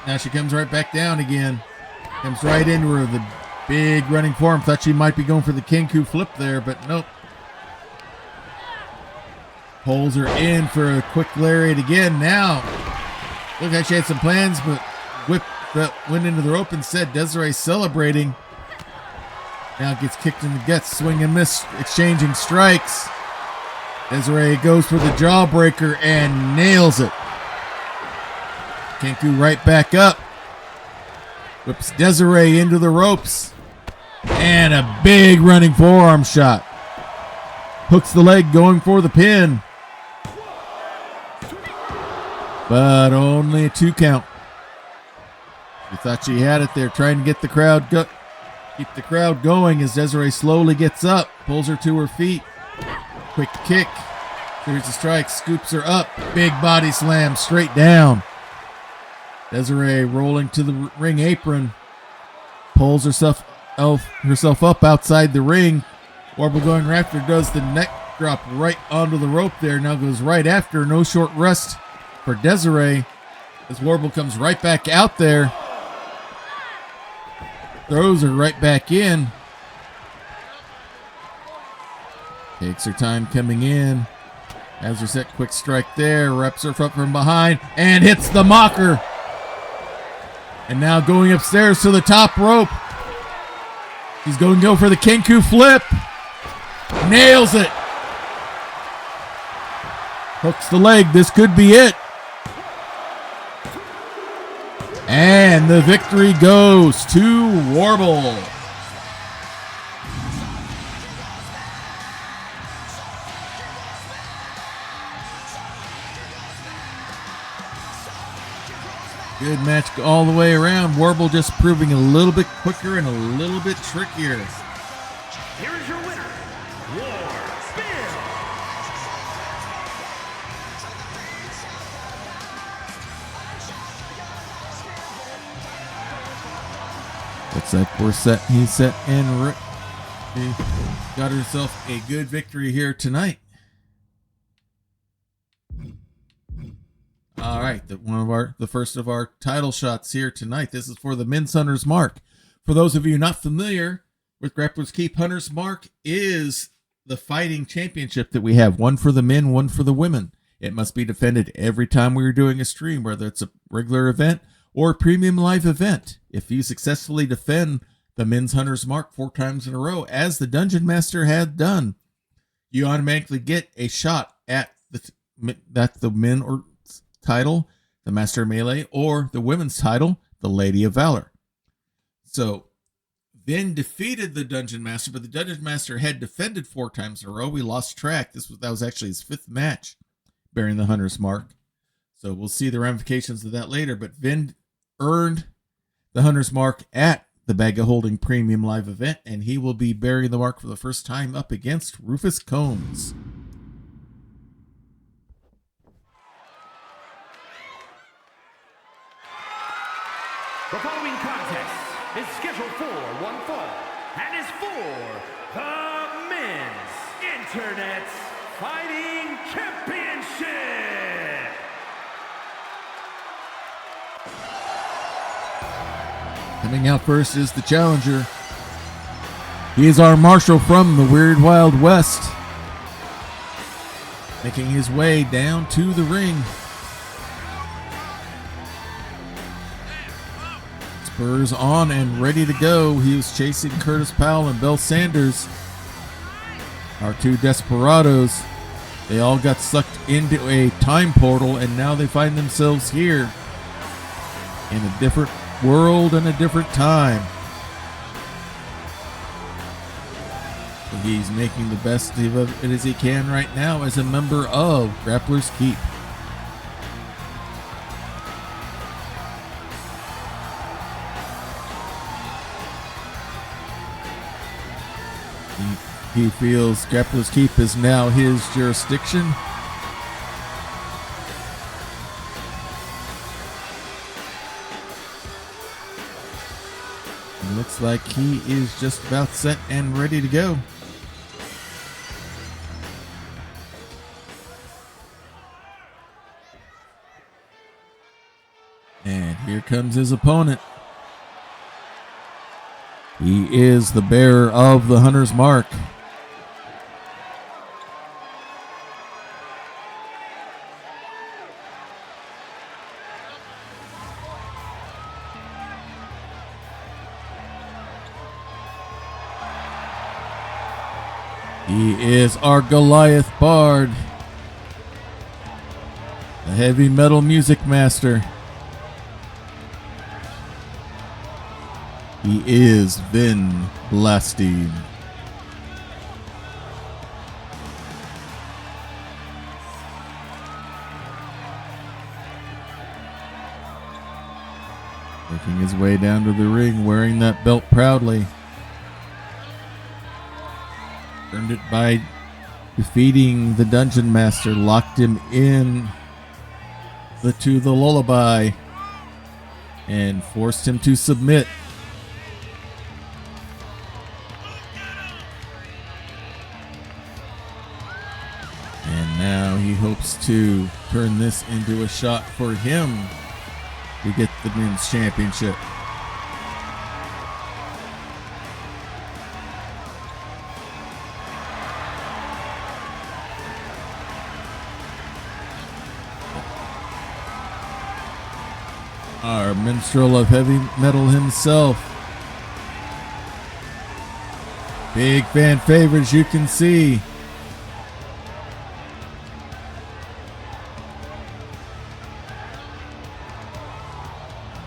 Speaker 1: Now she comes right back down again. Comes right into her. The big running forearm. Thought she might be going for the Kenku flip there, but nope. Pulls her in for a quick lariat again. Now, looked like she had some plans, but went into the rope instead. Desiree celebrating. Now gets kicked in the guts. Swing and miss. Exchanging strikes. Desiree goes for the jawbreaker and nails it. Kenku right back up. Whips Desiree into the ropes. And a big running forearm shot. Hooks the leg going for the pin. But only a 2 count. She thought she had it there, trying to get the crowd keep the crowd going as Desiree slowly gets up, pulls her to her feet. Quick kick. Here's the strike, scoops her up. Big body slam straight down. Desiree rolling to the ring apron. Pulls herself up outside the ring. Warble going after, does the neck drop right onto the rope there. Now goes right after. No short rest for Desiree as Warble comes right back out there. Throws her right back in. Takes her time coming in. Has her set, quick strike there. Reps her up from behind and hits the mocker. And now going upstairs to the top rope. She's going to go for the Kenku flip. Nails it. Hooks the leg. This could be it. And the victory goes to Warble. Good match all the way around. Warble just proving a little bit quicker and a little bit trickier.
Speaker 2: Here is your winner, Warble.
Speaker 1: Looks like we're set. He's set and she got herself a good victory here tonight. All right, the first of our title shots here tonight. This is for the Men's Hunter's Mark. For those of you not familiar with Grappler's Keep, Hunter's Mark is the fighting championship that we have. One for the men, one for the women. It must be defended every time we are doing a stream, whether it's a regular event or a premium live event. If you successfully defend the Men's Hunter's Mark 4 times in a row, as the Dungeon Master had done, you automatically get a shot at the men or title, the Master of Melee, or the women's title, the Lady of Valor. So Vynn defeated the Dungeon Master, but the Dungeon Master had defended 4 times in a row. We lost track. That was actually his 5th match bearing the Hunter's Mark. So we'll see the ramifications of that later. But Vynn earned the Hunter's Mark at the Bag of Holding Premium Live event, and he will be bearing the mark for the first time up against Rufus Combs.
Speaker 2: The following contest is scheduled for one fall and is for the Men's Internet Fighting Championship.
Speaker 1: Coming out first is the challenger. He is our marshal from the Weird Wild West, making his way down to the ring. Spurs on and ready to go. He was chasing Curtis Powell and Belle Sanders, our 2 desperados. They all got sucked into a time portal, and now they find themselves here in a different world and a different time. He's making the best of it as he can right now as a member of Grappler's Keep. He feels Grappler's Keep is now his jurisdiction. It looks like he is just about set and ready to go. And here comes his opponent. He is the bearer of the Hunter's Mark. He is our Goliath Bard, the heavy metal music master. He is Vynn Blasteem. Making his way down to the ring, wearing that belt proudly. Earned it by defeating the Dungeon Master, locked him in to the lullaby, and forced him to submit. And now he hopes to turn this into a shot for him to get the men's championship. Our minstrel of heavy metal himself. Big fan favorite, as you can see.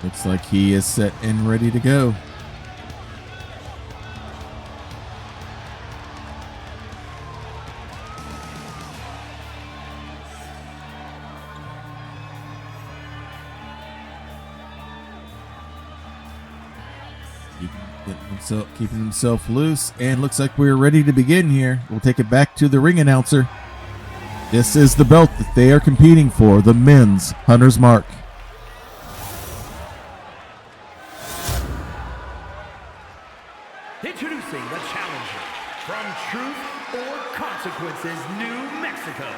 Speaker 1: Looks like he is set and ready to go. Keeping himself loose, and looks like we're ready to begin here. We'll take it back to the ring announcer. This is the belt that they are competing for, the men's Hunter's Mark.
Speaker 2: Introducing the challenger from Truth or Consequences, New Mexico,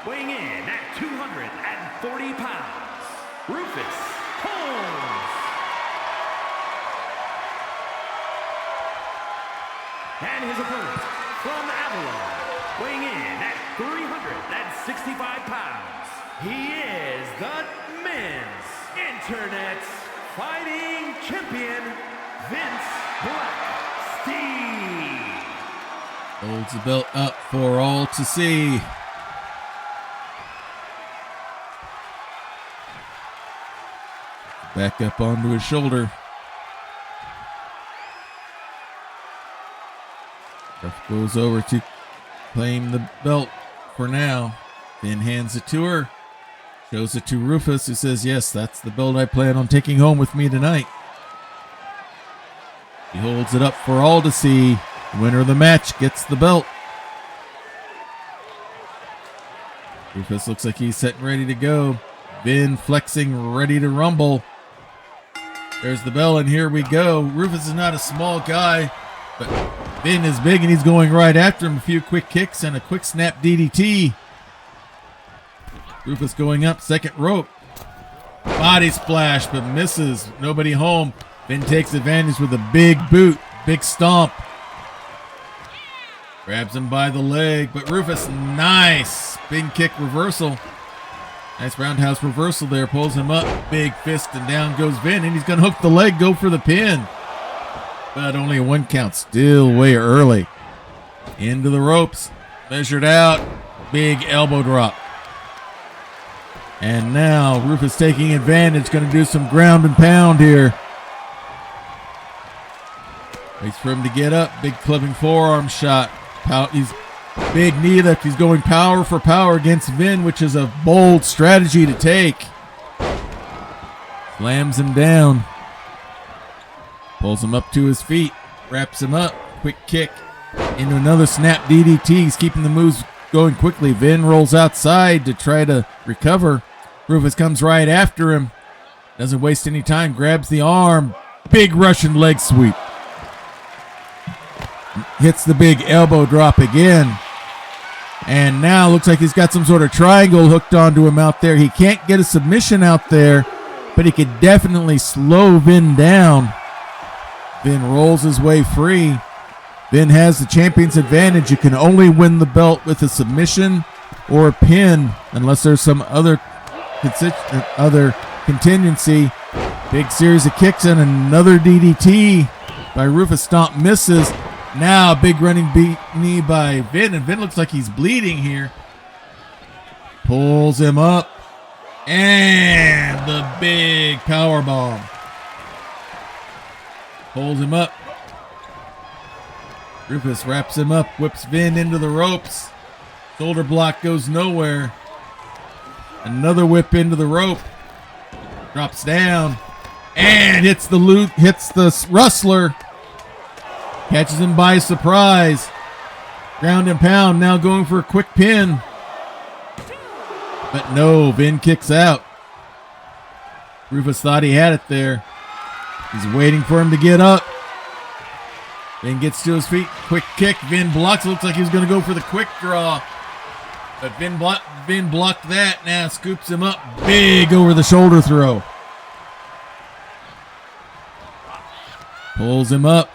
Speaker 2: weighing in at 240 pounds, Rufus Combs. And his opponent from Avalon, weighing in at 365 pounds, he is the men's Internet Fighting Champion, Vynn Blasteem.
Speaker 1: Holds the belt up for all to see. Back up onto his shoulder. Ref goes over to claim the belt for now. Then hands it to her. Shows it to Rufus, who says, yes, that's the belt I plan on taking home with me tonight. He holds it up for all to see. The winner of the match gets the belt. Rufus looks like he's set and ready to go. Vynn flexing, ready to rumble. There's the bell, and here we go. Rufus is not a small guy, but Vynn is big, and he's going right after him. A few quick kicks and a quick snap DDT. Rufus going up, second rope. Body splash, but misses. Nobody home. Vynn takes advantage with a big boot, big stomp. Grabs him by the leg, but Rufus, nice. Big kick reversal. Nice roundhouse reversal there. Pulls him up, big fist, and down goes Vynn, and he's going to hook the leg, go for the pin. But only a 1 count, still way early. Into the ropes, measured out, big elbow drop. And now Rufus taking advantage, going to do some ground and pound here. Waits for him to get up, big clubbing forearm shot. He's big knee lift, he's going power for power against Vynn, which is a bold strategy to take. Slams him down. Pulls him up to his feet, wraps him up, quick kick into another snap DDT. He's keeping the moves going quickly. Vynn rolls outside to try to recover. Rufus comes right after him. Doesn't waste any time, grabs the arm. Big Russian leg sweep. Hits the big elbow drop again. And now looks like he's got some sort of triangle hooked onto him out there. He can't get a submission out there, but he could definitely slow Vynn down. Vynn rolls his way free. Vynn has the champion's advantage. You can only win the belt with a submission or a pin unless there's some other contingency. Big series of kicks and another DDT by Rufus. Stomp misses. Now, big running knee by Vynn, and Vynn looks like he's bleeding here. Pulls him up, and the big power bomb. Pulls him up. Rufus wraps him up, whips Vynn into the ropes. Shoulder block goes nowhere. Another whip into the rope. Drops down, and hits the Rustler. Catches him by surprise. Ground and pound, now going for a quick pin. But no, Vynn kicks out. Rufus thought he had it there. He's waiting for him to get up. Vynn gets to his feet. Quick kick. Vynn blocks. Looks like he was going to go for the quick draw. But Vynn blocked that. Now scoops him up. Big over the shoulder throw. Pulls him up.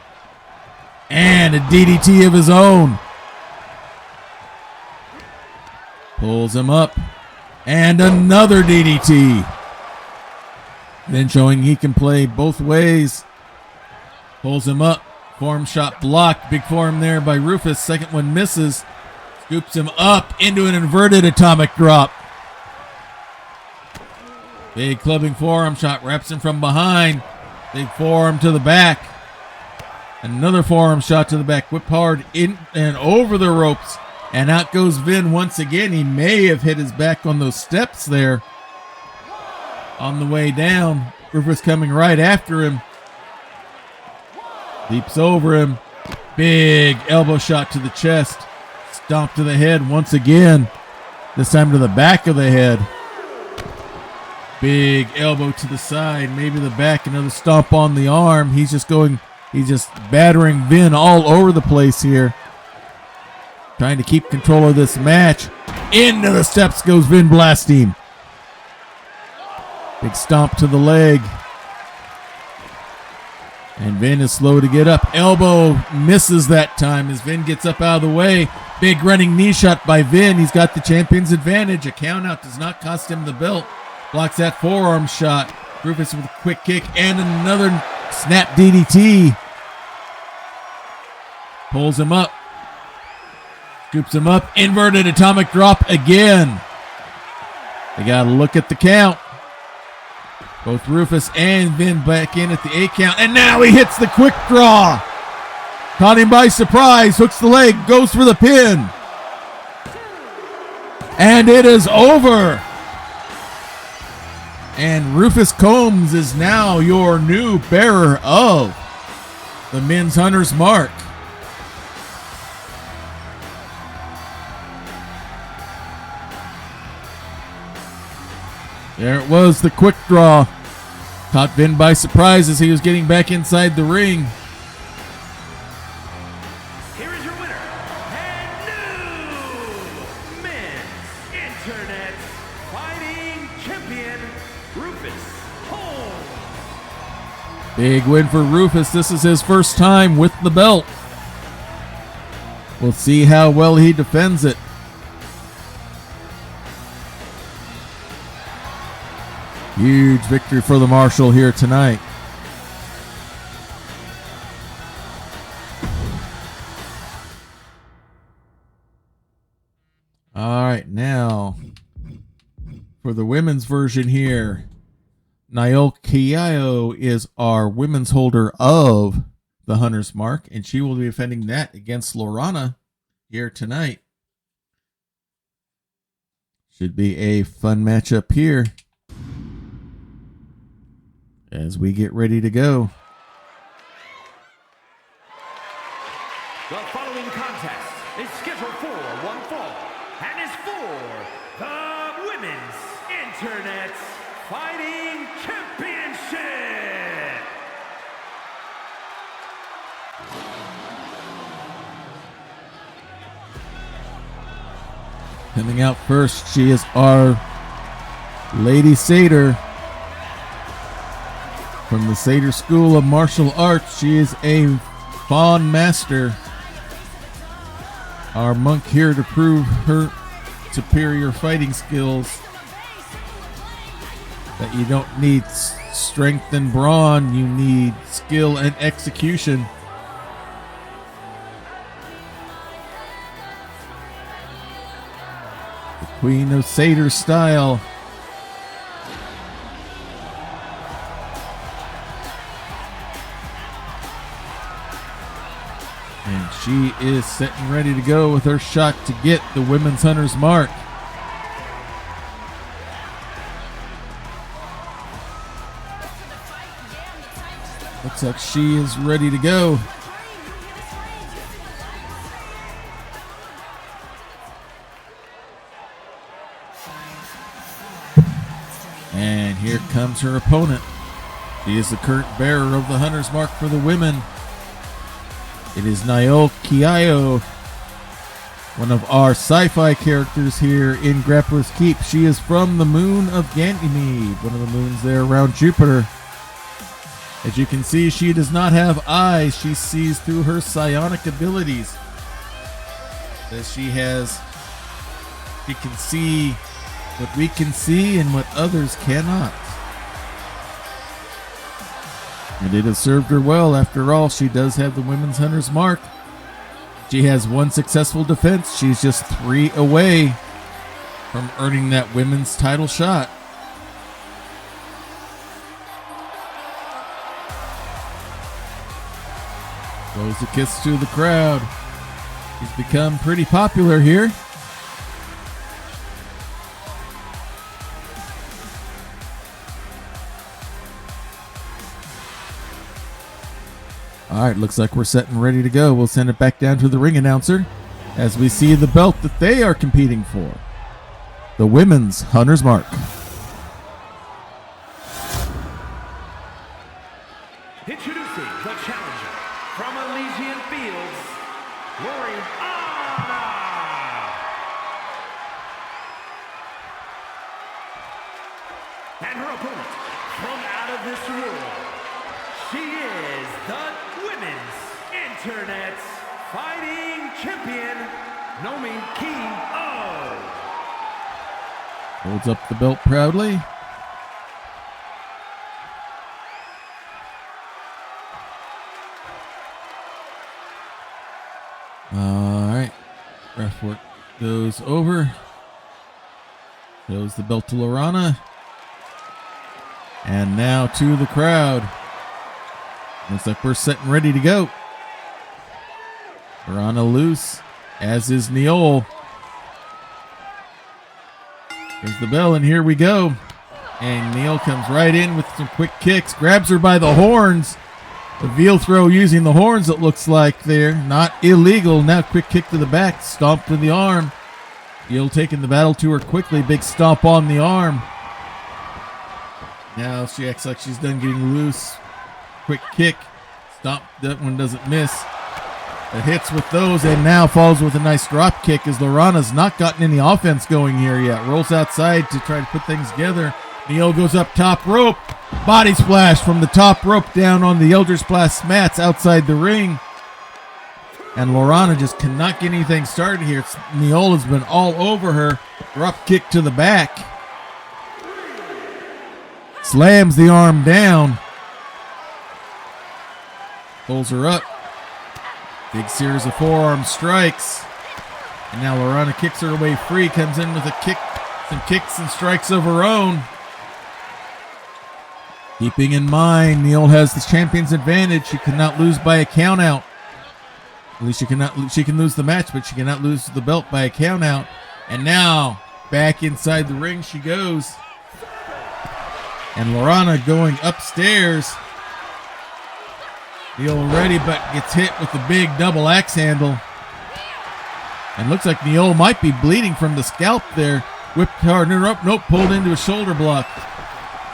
Speaker 1: And a DDT of his own. Pulls him up. And another DDT. Then showing he can play both ways. Pulls him up. Forearm shot blocked. Big forearm there by Rufus. Second one misses. Scoops him up into an inverted atomic drop. Big clubbing forearm shot. Wraps him from behind. Big forearm to the back. Another forearm shot to the back. Whip hard in and over the ropes. And out goes Vynn once again. He may have hit his back on those steps there. On the way down. Rufus coming right after him. Leaps over him. Big elbow shot to the chest. Stomp to the head once again. This time to the back of the head. Big elbow to the side. Maybe the back. Another stomp on the arm. He's just battering Vynn all over the place here. Trying to keep control of this match. Into the steps goes Vynn Blasteem. Big stomp to the leg. And Vynn is slow to get up. Elbow misses that time as Vynn gets up out of the way. Big running knee shot by Vynn. He's got the champion's advantage. A count out does not cost him the belt. Blocks that forearm shot. Rufus with a quick kick and another snap DDT. Pulls him up. Scoops him up. Inverted atomic drop again. They got to look at the count. Both Rufus and Vynn back in at the 8 count. And now he hits the quick draw. Caught him by surprise. Hooks the leg. Goes for the pin. And it is over. And Rufus Combs is now your new bearer of the Men's Hunter's Mark. There it was, the quick draw. Caught Vynn by surprise as he was getting back inside the ring.
Speaker 2: Here is your winner, and new Men's Internet Fighting Champion, Rufus Combs.
Speaker 1: Big win for Rufus. This is his first time with the belt. We'll see how well he defends it. Huge victory for the Marshal here tonight. All right, now for the women's version here, Nioll Keio is our women's holder of the Hunter's Mark, and she will be defending that against Lorana here tonight. Should be a fun matchup here as we get ready to go.
Speaker 2: The following contest is scheduled for one fall and is for the Women's Internet Fighting Championship.
Speaker 1: Coming out first, she is our Lady Satyr. From the Satyr School of Martial Arts, she is a Fawn Master. Our monk here to prove her superior fighting skills. That you don't need strength and brawn, you need skill and execution. Queen of Satyr style. And she is set and ready to go with her shot to get the Women's Hunter's mark. Looks like she is ready to go. And here comes her opponent. She is the current bearer of the Hunter's Mark for the women. It is Nioll Keio, one of our sci-fi characters here in Grappler's Keep. She is from the moon of Ganymede, one of the moons there around Jupiter. As you can see, she does not have eyes. She sees through her psionic abilities. As she can see what we can see and what others cannot. And it has served her well. After all, she does have the Women's Hunter's Mark. She has one successful defense. She's just 3 away from earning that women's title shot. Blows a kiss to the crowd. She's become pretty popular here. All right, looks like we're set and ready to go. We'll send it back down to the ring announcer as we see the belt that they are competing for. The Women's Hunter's Mark.
Speaker 2: Introducing the challenger from Elysian Fields, Lorana. And her opponent from out of this world, she is the Women's Internet's Fighting Champion, Nioll Keio.
Speaker 1: Holds up the belt proudly. All right. Ref work goes over. Shows the belt to Lorana. And now to the crowd. Looks like we're set and ready to go. Lorana loose, as is Nioll. There's the bell, and here we go. And Nioll comes right in with some quick kicks, grabs her by the horns. The veal throw using the horns, it looks like there. Not illegal. Now quick kick to the back, stomp to the arm. Nioll taking the battle to her quickly, big stomp on the arm. Now she acts like she's done getting loose. Quick kick, stomp, that one doesn't miss. It hits with those and now falls with a nice drop kick as Lorana's not gotten any offense going here yet. Rolls outside to try to put things together. Nioll goes up top rope. Body splash from the top rope down on the Eldritch Blast mats outside the ring. And Lorana just cannot get anything started here. Nioll has been all over her. Drop kick to the back. Slams the arm down. Pulls her up. Big series of forearm strikes. And now Lorana kicks her away free. Comes in with a kick, some kicks and strikes of her own. Keeping in mind, Nioll has the champion's advantage. She cannot lose by a count out. At least she can lose the match, but she cannot lose the belt by a count out. And now, back inside the ring she goes. And Lorana going upstairs. Nioll ready, but gets hit with the big double axe handle. And looks like Nioll might be bleeding from the scalp there. Whipped partner up, nope, pulled into a shoulder block.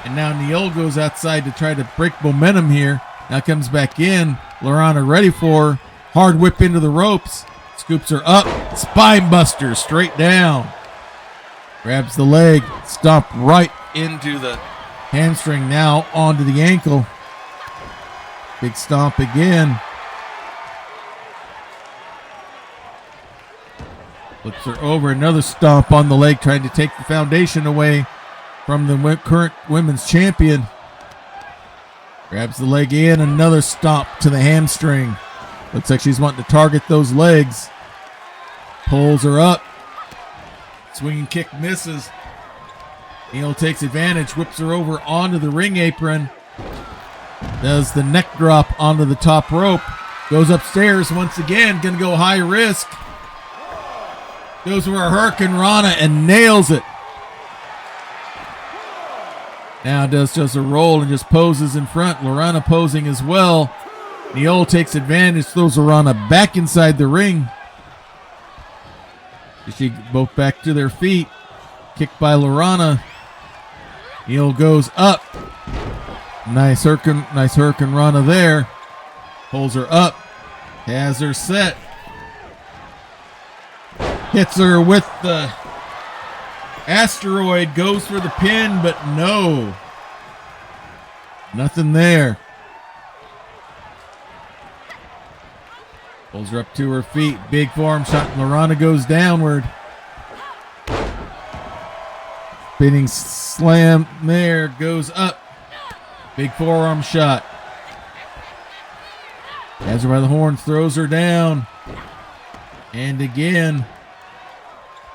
Speaker 1: And now Nioll goes outside to try to break momentum here. Now comes back in. Lorana ready for her. Hard whip into the ropes. Scoops her up. Spine buster straight down. Grabs the leg. Stomp right into the hamstring, now onto the ankle. Big stomp again. Flips her over. Another stomp on the leg, trying to take the foundation away from the current women's champion. Grabs the leg in. Another stomp to the hamstring. Looks like she's wanting to target those legs. Pulls her up. Swinging kick misses. Nioll takes advantage, whips her over onto the ring apron. Does the neck drop onto the top rope. Goes upstairs once again, gonna go high risk. Goes for a Hurricane Rana and nails it. Now does just a roll and just poses in front. Lorana posing as well. Nioll takes advantage, throws Lorana back inside the ring. She both back to their feet. Kicked by Lorana. Nioll goes up. Nice Hurricane Rana there. Pulls her up. Has her set. Hits her with the asteroid. Goes for the pin, but no. Nothing there. Pulls her up to her feet. Big forearm shot. And Lorana goes downward. Spinning slam there. Goes up. Big forearm shot. Has her by the horns. Throws her down. And again.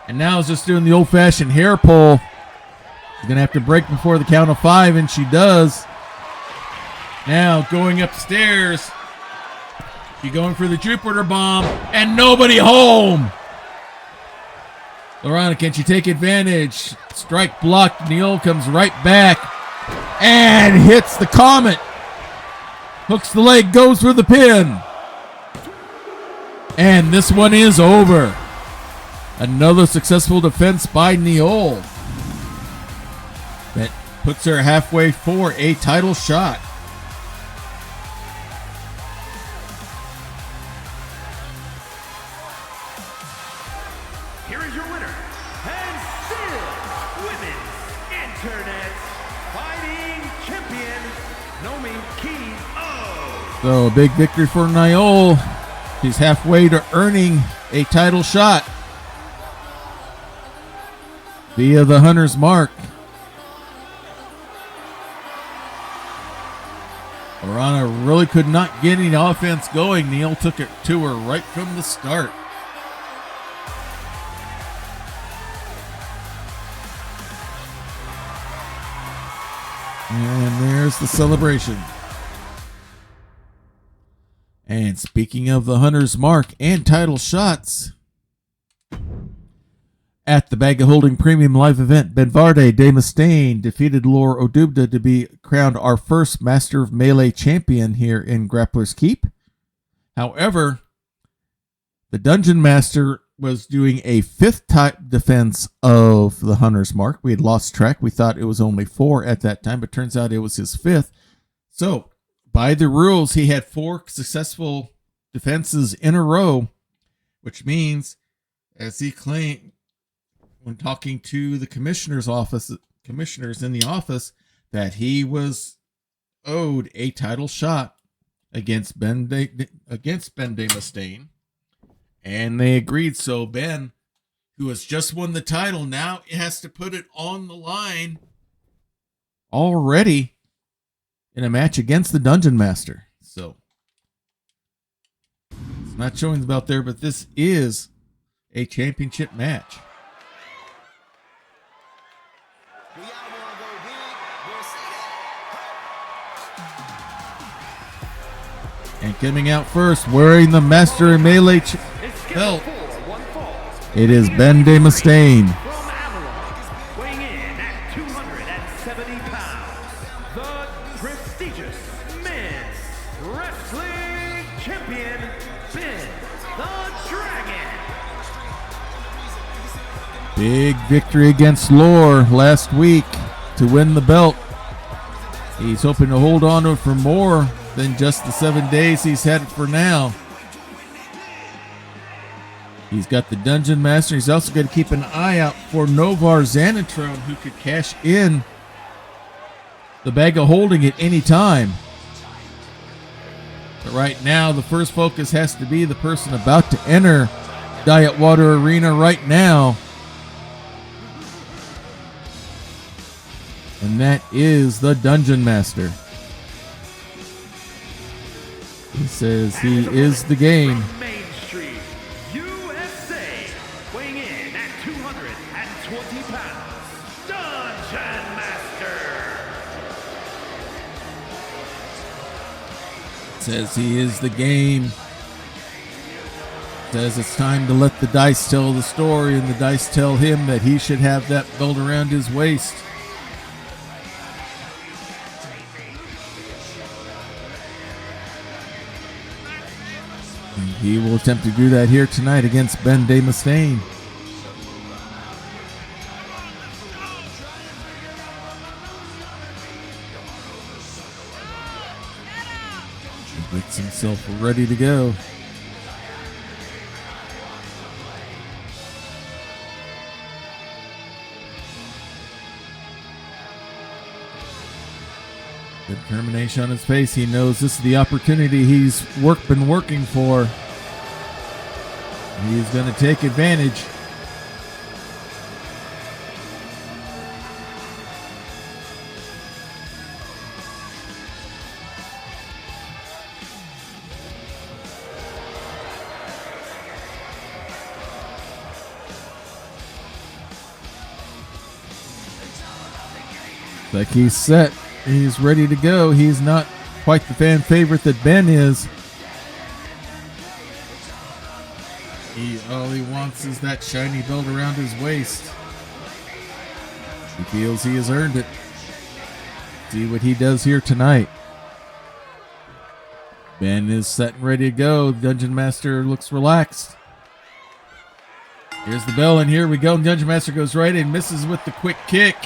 Speaker 1: And now is just doing the old-fashioned hair pull. She's going to have to break before the count of 5, and she does. Now going upstairs. She's going for the Jupiter bomb, and nobody home. Lorana, can she take advantage? Strike blocked. Nioll comes right back and hits the Comet. Hooks the leg, goes for the pin. And this one is over. Another successful defense by Nioll. That puts her halfway for a title shot.
Speaker 2: Here is your winner, and still Women's Internet Fighting Champion, Nioll Keio.
Speaker 1: So a big victory for Nioll. She's halfway to earning a title shot via the Hunter's Mark. Lorana really could not get any offense going. Nioll took it to her right from the start. And there's the celebration. And speaking of the Hunter's Mark and title shots, at the Bag of Holding Premium Live event, Benvarde de Mustaine defeated Lor Odubda to be crowned our first Master of Melee champion here in Grappler's Keep. However, the Dungeon Master was doing a 5th type defense of the Hunter's Mark. We had lost track. We thought it was only 4 at that time, but turns out it was his 5th. So, by the rules, he had 4 successful defenses in a row, which means, as he claimed when talking to the commissioner's office, commissioners in the office, that he was owed a title shot against Ben de Mustaine, and they agreed. So Ben, who has just won the title, now has to put it on the line already in a match against the Dungeon Master. So it's not showing the belt there, but this is a championship match. And coming out first, wearing the Master of Melee belt, it is Ben de Mustaine.
Speaker 2: From Avalon, weighing in at 270 pounds, the prestigious men's wrestling champion, Ben the Dragon.
Speaker 1: Big victory against Lor last week to win the belt. He's hoping to hold on to it for more than just the 7 days he's had it for now. He's got the Dungeon Master. He's also got to keep an eye out for Novar Xanatrone, who could cash in the Bag of Holding at any time. But right now, the first focus has to be the person about to enter Diet Water Arena right now. And that is the Dungeon Master. He says he is the game.
Speaker 2: From Main Street, USA, weighing in at 270 pounds, Dungeon Master.
Speaker 1: Says he is the game. Says it's time to let the dice tell the story, and the dice tell him that he should have that belt around his waist. And he will attempt to do that here tonight against Ben Blasteem. He gets himself ready to go. Determination on his face. He knows this is the opportunity he's been working for. He's going to take advantage. Like he's set. He's ready to go. He's not quite the fan favorite that Ben is. All he wants is that shiny belt around his waist. He feels he has earned it. See what he does here tonight. Ben is set and ready to go. Dungeon Master looks relaxed. Here's the bell, and here we go. Dungeon Master goes right and misses with the quick kick.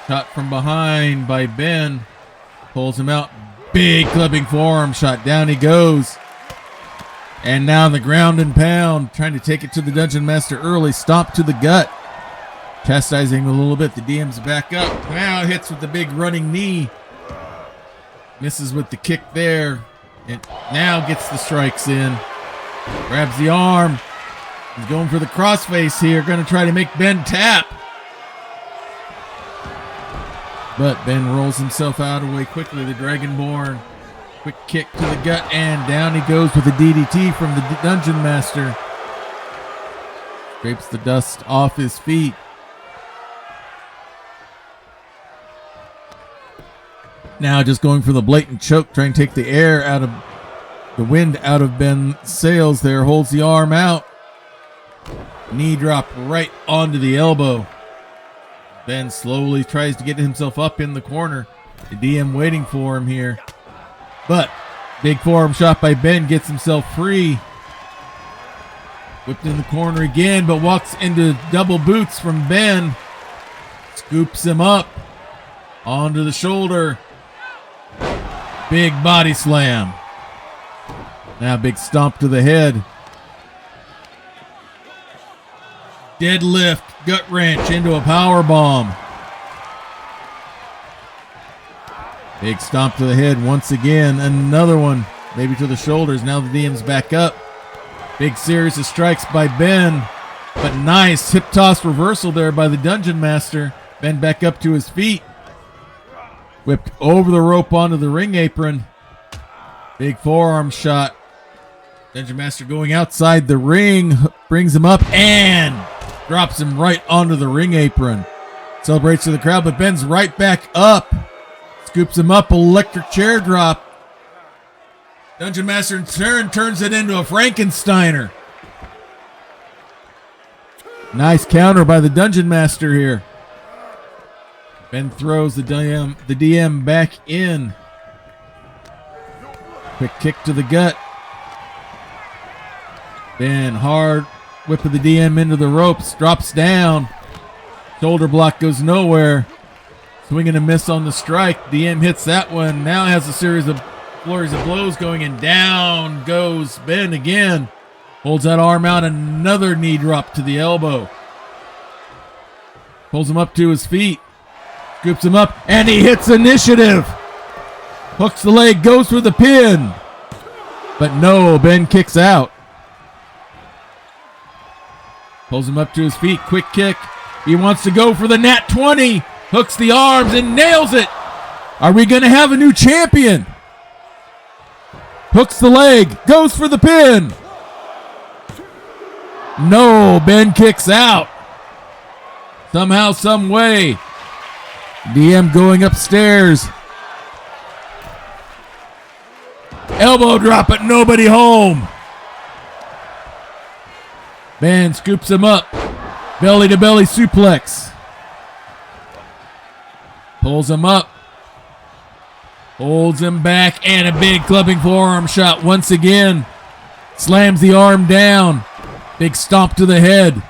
Speaker 1: Shot from behind by Ben. Pulls him out. Big clubbing forearm shot. Down he goes. And now the ground and pound. Trying to take it to the Dungeon Master early. Stomp to the gut. Chastising him a little bit. The DM's back up. Now hits with the big running knee. Misses with the kick there. And now gets the strikes in. Grabs the arm. He's going for the crossface here. Going to try to make Ben tap. But Ben rolls himself out of the way quickly. The Dragonborn. Quick kick to the gut, and down he goes with a DDT from the Dungeon Master. Scrapes the dust off his feet. Now just going for the blatant choke, trying to take the air out of the wind out of Ben's sails there. Holds the arm out. Knee drop right onto the elbow. Ben slowly tries to get himself up in the corner. The DM waiting for him here. But big forearm shot by Ben gets himself free. Whipped in the corner again, but walks into double boots from Ben. Scoops him up onto the shoulder. Big body slam. Now big stomp to the head. Deadlift, gut wrench into a power bomb. Big stomp to the head once again. Another one, maybe to the shoulders. Now the DM's back up. Big series of strikes by Ben. But nice hip toss reversal there by the Dungeon Master. Ben back up to his feet. Whipped over the rope onto the ring apron. Big forearm shot. Dungeon Master going outside the ring. Brings him up and drops him right onto the ring apron. Celebrates to the crowd, but Ben's right back up. Scoops him up, electric chair drop. Dungeon Master in turn turns it into a Frankensteiner. Nice counter by the Dungeon Master here. Ben throws the DM back in. Quick kick to the gut. Ben hard whip of the DM into the ropes. Drops down. Shoulder block goes nowhere. Swing and a miss on the strike. DM hits that one. Now has a series of flurries of blows going, and down goes Ben again. Holds that arm out. Another knee drop to the elbow. Pulls him up to his feet. Scoops him up, and he hits initiative. Hooks the leg, goes for the pin. But no, Ben kicks out. Pulls him up to his feet. Quick kick. He wants to go for the nat 20. Hooks the arms and nails it. Are we going to have a new champion? Hooks the leg. Goes for the pin. No, Ben kicks out. Somehow, some way. DM going upstairs. Elbow drop, but nobody home. Ben scoops him up. Belly to belly suplex. Pulls him up. Holds him back, and a big clubbing forearm shot once again. Slams the arm down. Big stomp to the head.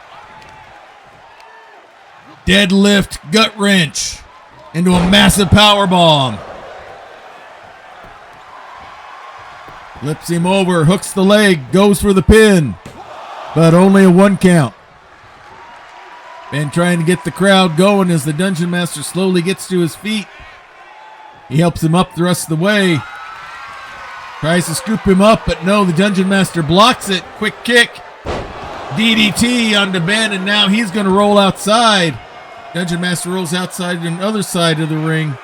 Speaker 1: Deadlift gut wrench into a massive power bomb. Flips him over, hooks the leg, goes for the pin, but only a 1 count. Ben trying to get the crowd going as the Dungeon Master slowly gets to his feet. He helps him up the rest of the way. Tries to scoop him up, but no, the Dungeon Master blocks it. Quick kick. DDT onto Ben, and now he's going to roll outside. Dungeon Master rolls outside to the other side of the ring.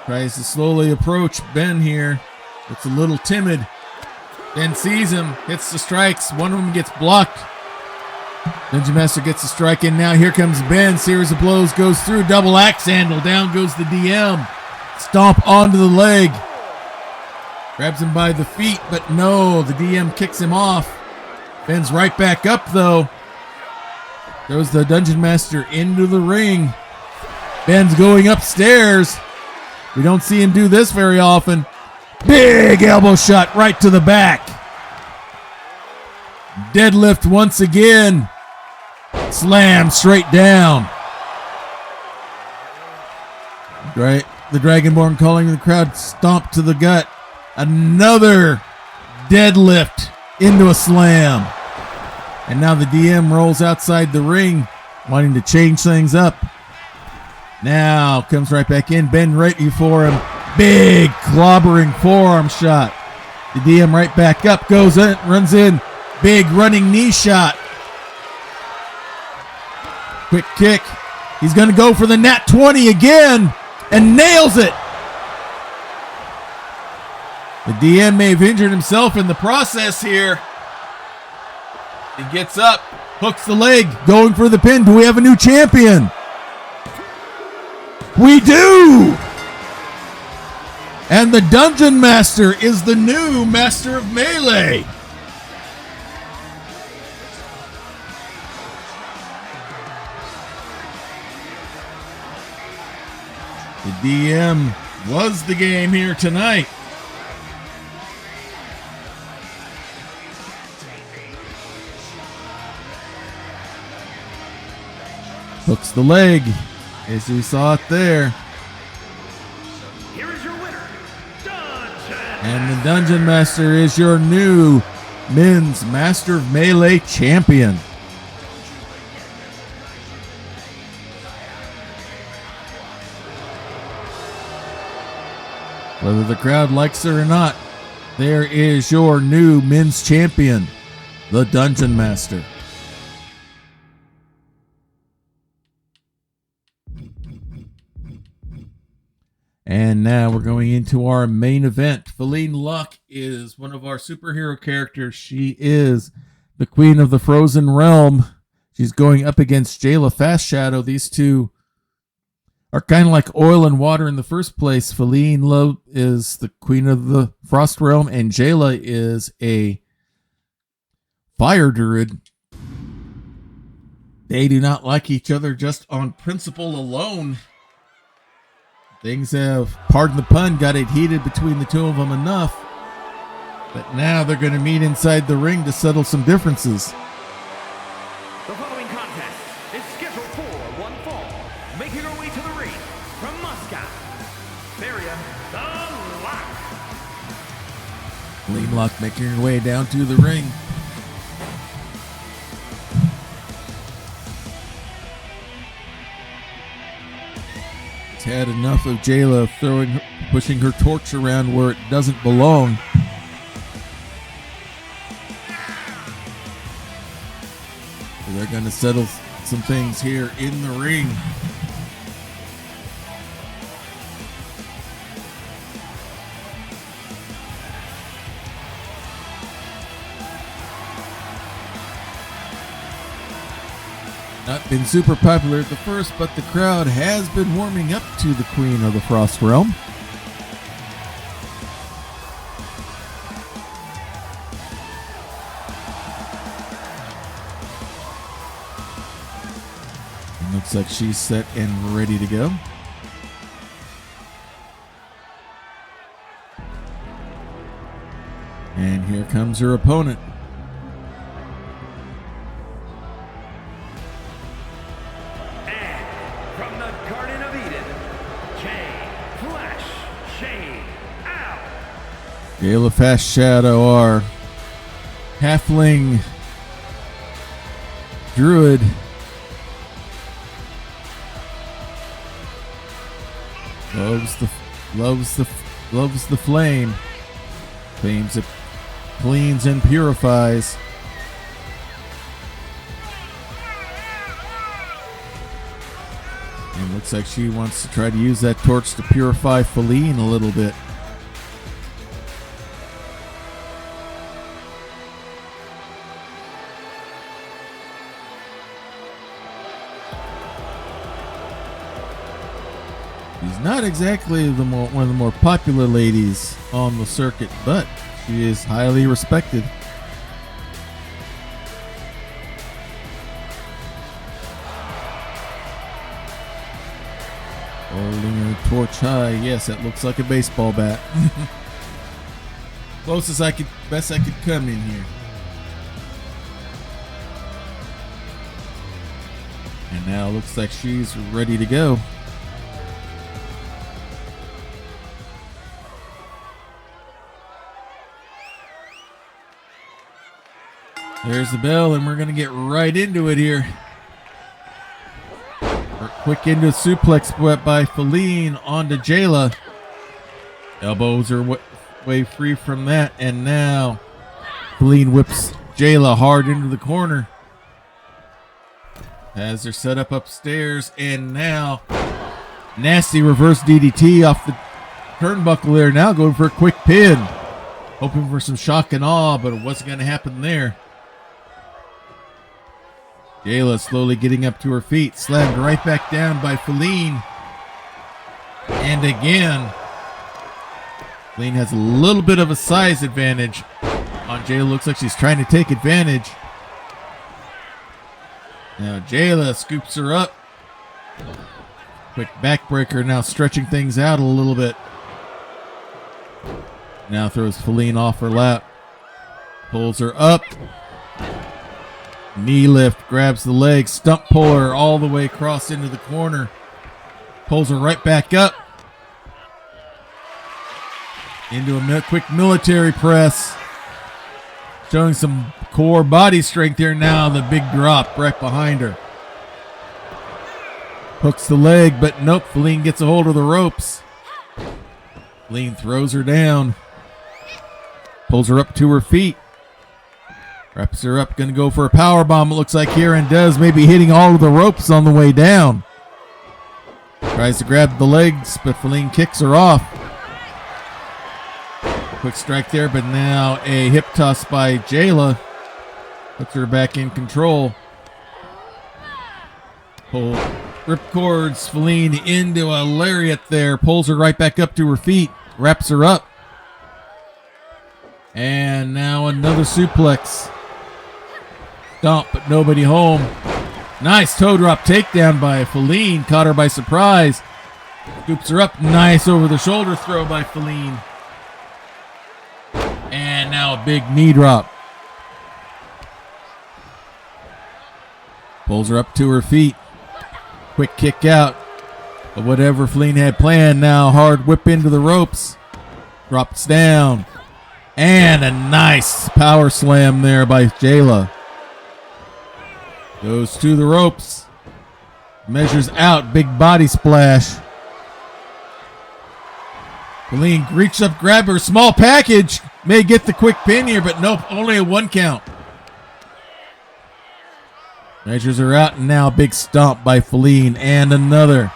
Speaker 1: Tries to slowly approach Ben here. It's a little timid. Ben sees him, hits the strikes. One of them gets blocked. Dungeon Master gets a strike in now. Here comes Ben. Series of blows goes through. Double axe handle. Down goes the DM. Stomp onto the leg. Grabs him by the feet, but no, the DM kicks him off. Ben's right back up though. Throws the Dungeon Master into the ring. Ben's going upstairs. We don't see him do this very often. Big elbow shot right to the back. Deadlift once again. Slam straight down. Right, the Dragonborn calling the crowd stomp to the gut. Another deadlift into a slam. And now the DM rolls outside the ring, wanting to change things up. Now comes right back in. Ben right before him. Big clobbering forearm shot. The DM right back up, goes in, runs in. Big running knee shot. Quick kick. He's going to go for the nat 20 again and nails it. The DM may have injured himself in the process here. He gets up, hooks the leg, going for the pin. Do we have a new champion? We do! And the Dungeon Master is the new Master of Melee. The DM was the game here tonight. Hooks the leg, as we saw it there.
Speaker 2: Here is your winner, Dungeon
Speaker 1: And the Dungeon Master is your new Men's Master of Melee Champion. Whether the crowd likes it or not, there is your new Men's Champion, the Dungeon Master. And now we're going into our main event. Falenna Luck is one of our superhero characters. She is the Queen of the Frozen Realm. She's going up against Jayla Fastshadow. These two are kind of like oil and water in the first place. Falenna is the Queen of the Frost Realm, and Jayla is a fire druid. They do not like each other just on principle alone. Things have, pardon the pun, got it heated between the two of them enough. But now they're going to meet inside the ring to settle some differences.
Speaker 2: The following contest is scheduled for one fall. Making her way to the ring from Moscow, Faria the Lock.
Speaker 1: Falenna Luck making her way down to the ring. Had enough of Jayla pushing her torch around where it doesn't belong. So they're going to settle some things here in the ring. Not been super popular at the first, but the crowd has been warming up to the Queen of the Frost Realm. It looks like she's set and ready to go. And here comes her opponent. Jayla Fastshadow, our halfling druid. Loves the flame. Claims it cleans and purifies. And looks like she wants to try to use that torch to purify Falenna a little bit. She's not exactly one of the more popular ladies on the circuit, but she is highly respected. Holding her torch high. Yes, it looks like a baseball bat. Best I could come in here. And now it looks like she's ready to go. There's the bell, and we're going to get right into it here. Quick into a suplex by Falenna onto Jayla. Elbows are way free from that, and now Falenna whips Jayla hard into the corner. Has her set up upstairs, and now nasty reverse DDT off the turnbuckle there. Now going for a quick pin. Hoping for some shock and awe, but it wasn't going to happen there. Jayla slowly getting up to her feet, slammed right back down by Falenna. And again, Falenna has a little bit of a size advantage on Jayla. Looks like she's trying to take advantage. Now Jayla scoops her up. Quick backbreaker, now stretching things out a little bit. Now throws Falenna off her lap. Pulls her up. Knee lift, grabs the leg, stump pull her all the way across into the corner. Pulls her right back up. Into a quick military press. Showing some core body strength here now. The big drop right behind her. Hooks the leg, but nope, Falenna gets a hold of the ropes. Falenna throws her down. Pulls her up to her feet. Wraps her up, going to go for a power bomb, it looks like here, and does, maybe hitting all of the ropes on the way down. Tries to grab the legs, but Falenna kicks her off. Quick strike there, but now a hip toss by Jayla. Puts her back in control. Pull, ripcords Falenna into a lariat there, pulls her right back up to her feet, wraps her up. And now another suplex. Stomp, but nobody home. Nice toe drop takedown by Falenna. Caught her by surprise. Scoops her up. Nice over the shoulder throw by Falenna. And now a big knee drop. Pulls her up to her feet. Quick kick out. But whatever Falenna had planned, now hard whip into the ropes. Drops down. And a nice power slam there by Jayla. Goes to the ropes. Measures out. Big body splash. Falenna reaches up, grab her small package. May get the quick pin here, but nope. Only a 1 count. Measures her out, and now a big stomp by Falenna. And another.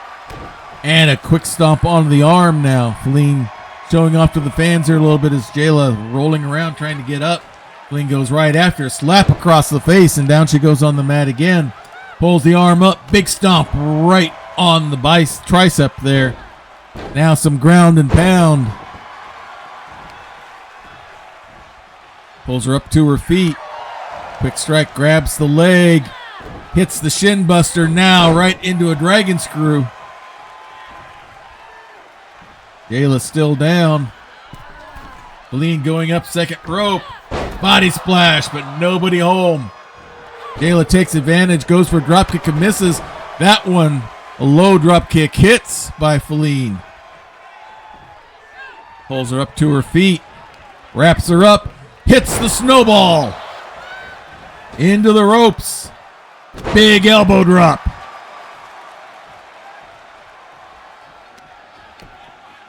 Speaker 1: And a quick stomp on the arm now. Falenna showing off to the fans here a little bit as Jayla rolling around trying to get up. Falenna goes right after, slap across the face, and down she goes on the mat again. Pulls the arm up. Big stomp right on the tricep there. Now some ground and pound. Pulls her up to her feet. Quick strike grabs the leg. Hits the shin buster now right into a dragon screw. Jayla still down. Falenna going up second rope. Body splash, but nobody home. Jayla takes advantage, goes for a drop kick and misses. That one, a low drop kick, hits by Falenna. Pulls her up to her feet. Wraps her up. Hits the snowball. Into the ropes. Big elbow drop.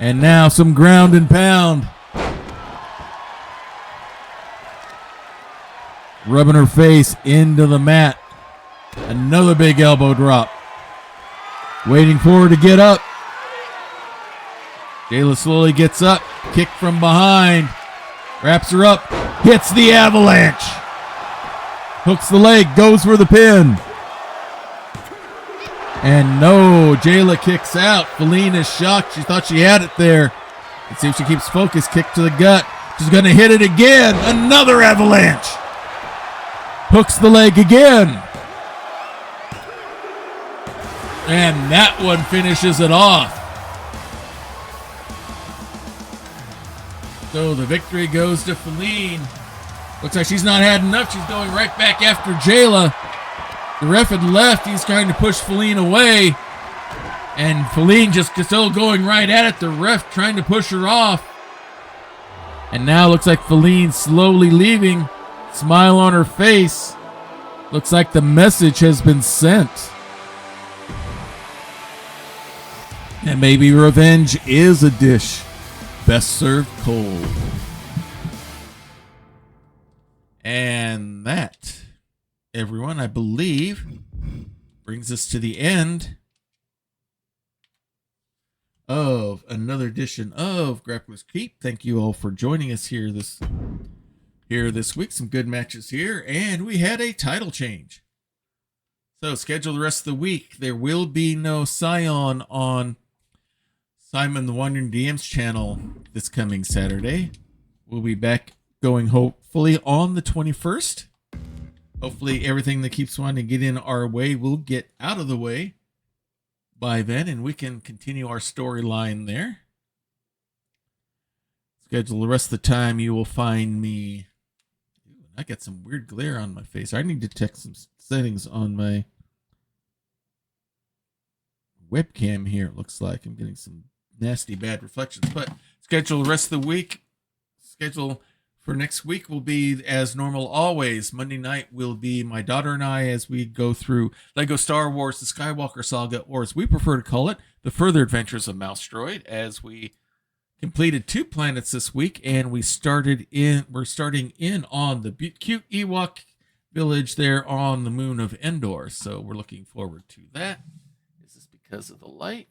Speaker 1: And now some ground and pound. Rubbing her face into the mat. Another big elbow drop. Waiting for her to get up. Jayla slowly gets up. Kick from behind. Wraps her up. Hits the avalanche. Hooks the leg. Goes for the pin. And no, Jayla kicks out. Falenna is shocked. She thought she had it there. Let's see if she keeps focused. Kick to the gut. She's going to hit it again. Another avalanche. Hooks the leg again. And that one finishes it off. So the victory goes to Falenna. Looks like she's not had enough. She's going right back after Jayla. The ref had left. He's trying to push Falenna away. And Falenna just still going right at it. The ref trying to push her off. And now looks like Falenna slowly leaving. Smile on her face. Looks like the message has been sent. And maybe revenge is a dish best served cold. And that, everyone, I believe, brings us to the end of another edition of Grappler's Keep. Thank you all for joining us here this week. Some good matches here, and we had a title change. So schedule the rest of the week. There will be no Scion on Simon the Wandering DM's channel this coming Saturday. We'll be back going hopefully on the 21st. Hopefully everything that keeps wanting to get in our way will get out of the way by then, and we can continue our storyline there. Schedule the rest of the time. You will find me. I got some weird glare on my face. I need to check some settings on my webcam here. It looks like I'm getting some nasty bad reflections, but schedule the rest of the week. Schedule for next week will be as normal always. Monday night will be my daughter and I as we go through Lego Star Wars, the Skywalker Saga, or as we prefer to call it, the Further Adventures of Mouse Droid, as we completed 2 planets this week, and we're starting in on the cute Ewok village there on the moon of Endor. So we're looking forward to that. Is this because of the light?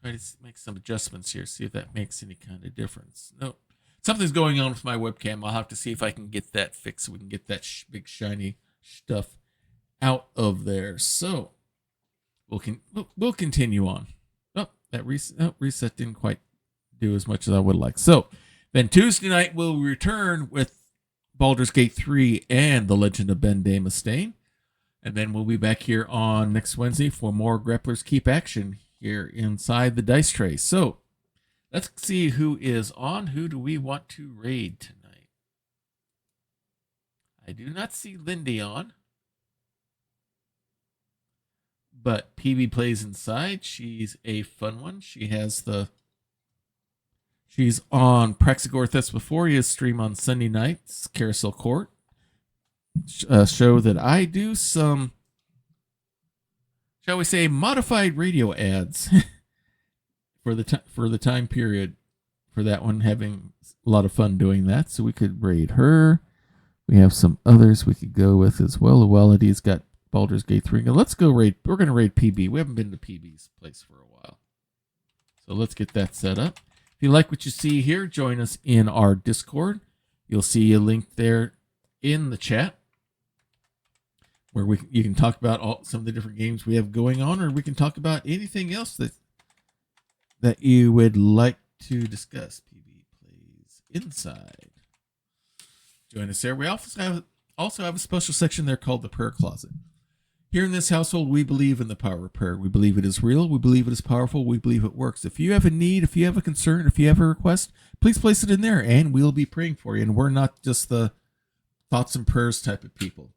Speaker 1: Try to make some adjustments here, see if that makes any kind of difference. No, something's going on with my webcam. I'll have to see if I can get that fixed so we can get that big shiny stuff out of there. So we'll continue on. Oh, that reset didn't quite do as much as I would like. So then Tuesday night we'll return with Baldur's Gate 3 and The Legend of Ben de Mustaine. And then we'll be back here on next Wednesday for more Grapplers Keep action here inside the dice tray. So let's see who is on. Who do we want to raid tonight? I do not see Lindy on, but PB plays inside. She's a fun one. She's on Praxagor Thesmophoria stream on Sunday nights, Carousel Court, a show that I do some, shall we say, modified radio ads for the time period for that one, having a lot of fun doing that. So we could raid her. We have some others we could go with as well. Llewelly's got Baldur's Gate 3. Let's go raid. We're going to raid PB. We haven't been to PB's place for a while. So let's get that set up. If you like what you see here, join us in our Discord. You'll see a link there in the chat. where you can talk about some of the different games we have going on, or we can talk about anything else that you would like to discuss. PB Plays Inside. Join us there. We also have a special section there called the Prayer Closet. Here in this household, we believe in the power of prayer. We believe it is real. We believe it is powerful. We believe it works. If you have a need, if you have a concern, if you have a request, please place it in there, and we'll be praying for you. And we're not just the thoughts and prayers type of people.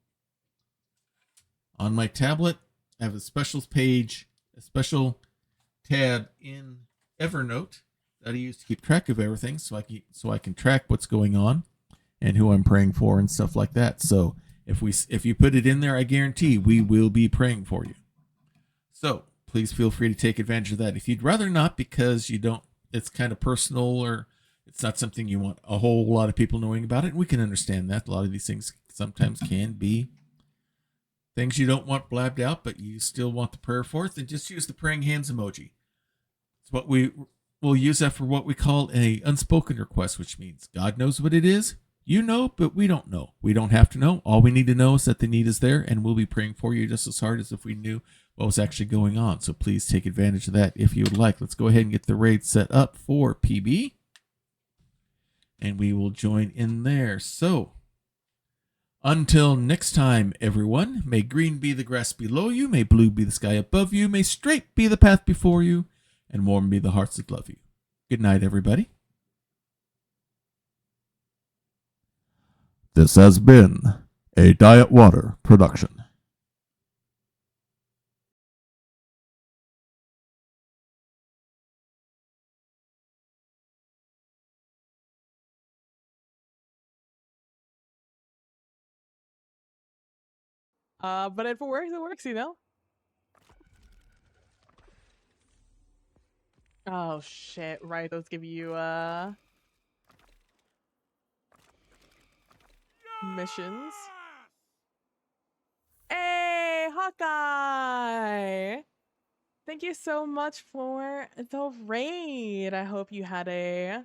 Speaker 1: On my tablet, I have a special page, a special tab in Evernote that I use to keep track of everything, so I can track what's going on and who I'm praying for and stuff like that. So if you put it in there, I guarantee we will be praying for you. So please feel free to take advantage of that. If you'd rather not, because it's kind of personal, or it's not something you want a whole lot of people knowing about it, we can understand that. A lot of these things sometimes can be things you don't want blabbed out, but you still want the prayer for it, then just use the praying hands emoji. It's what we'll use that for what we call a unspoken request, which means God knows what it is. You know, but we don't know. We don't have to know. All we need to know is that the need is there, and we'll be praying for you just as hard as if we knew what was actually going on. So please take advantage of that if you would like. Let's go ahead and get the raid set up for PB, and we will join in there. So until next time, everyone, may green be the grass below you, may blue be the sky above you, may straight be the path before you, and warm be the hearts that love you. Good night, everybody. This has been a Diet Water production.
Speaker 4: But if it works, you know? Oh shit, right, those give you missions. Hey, Hawkeye! Thank you so much for the raid. I hope you had a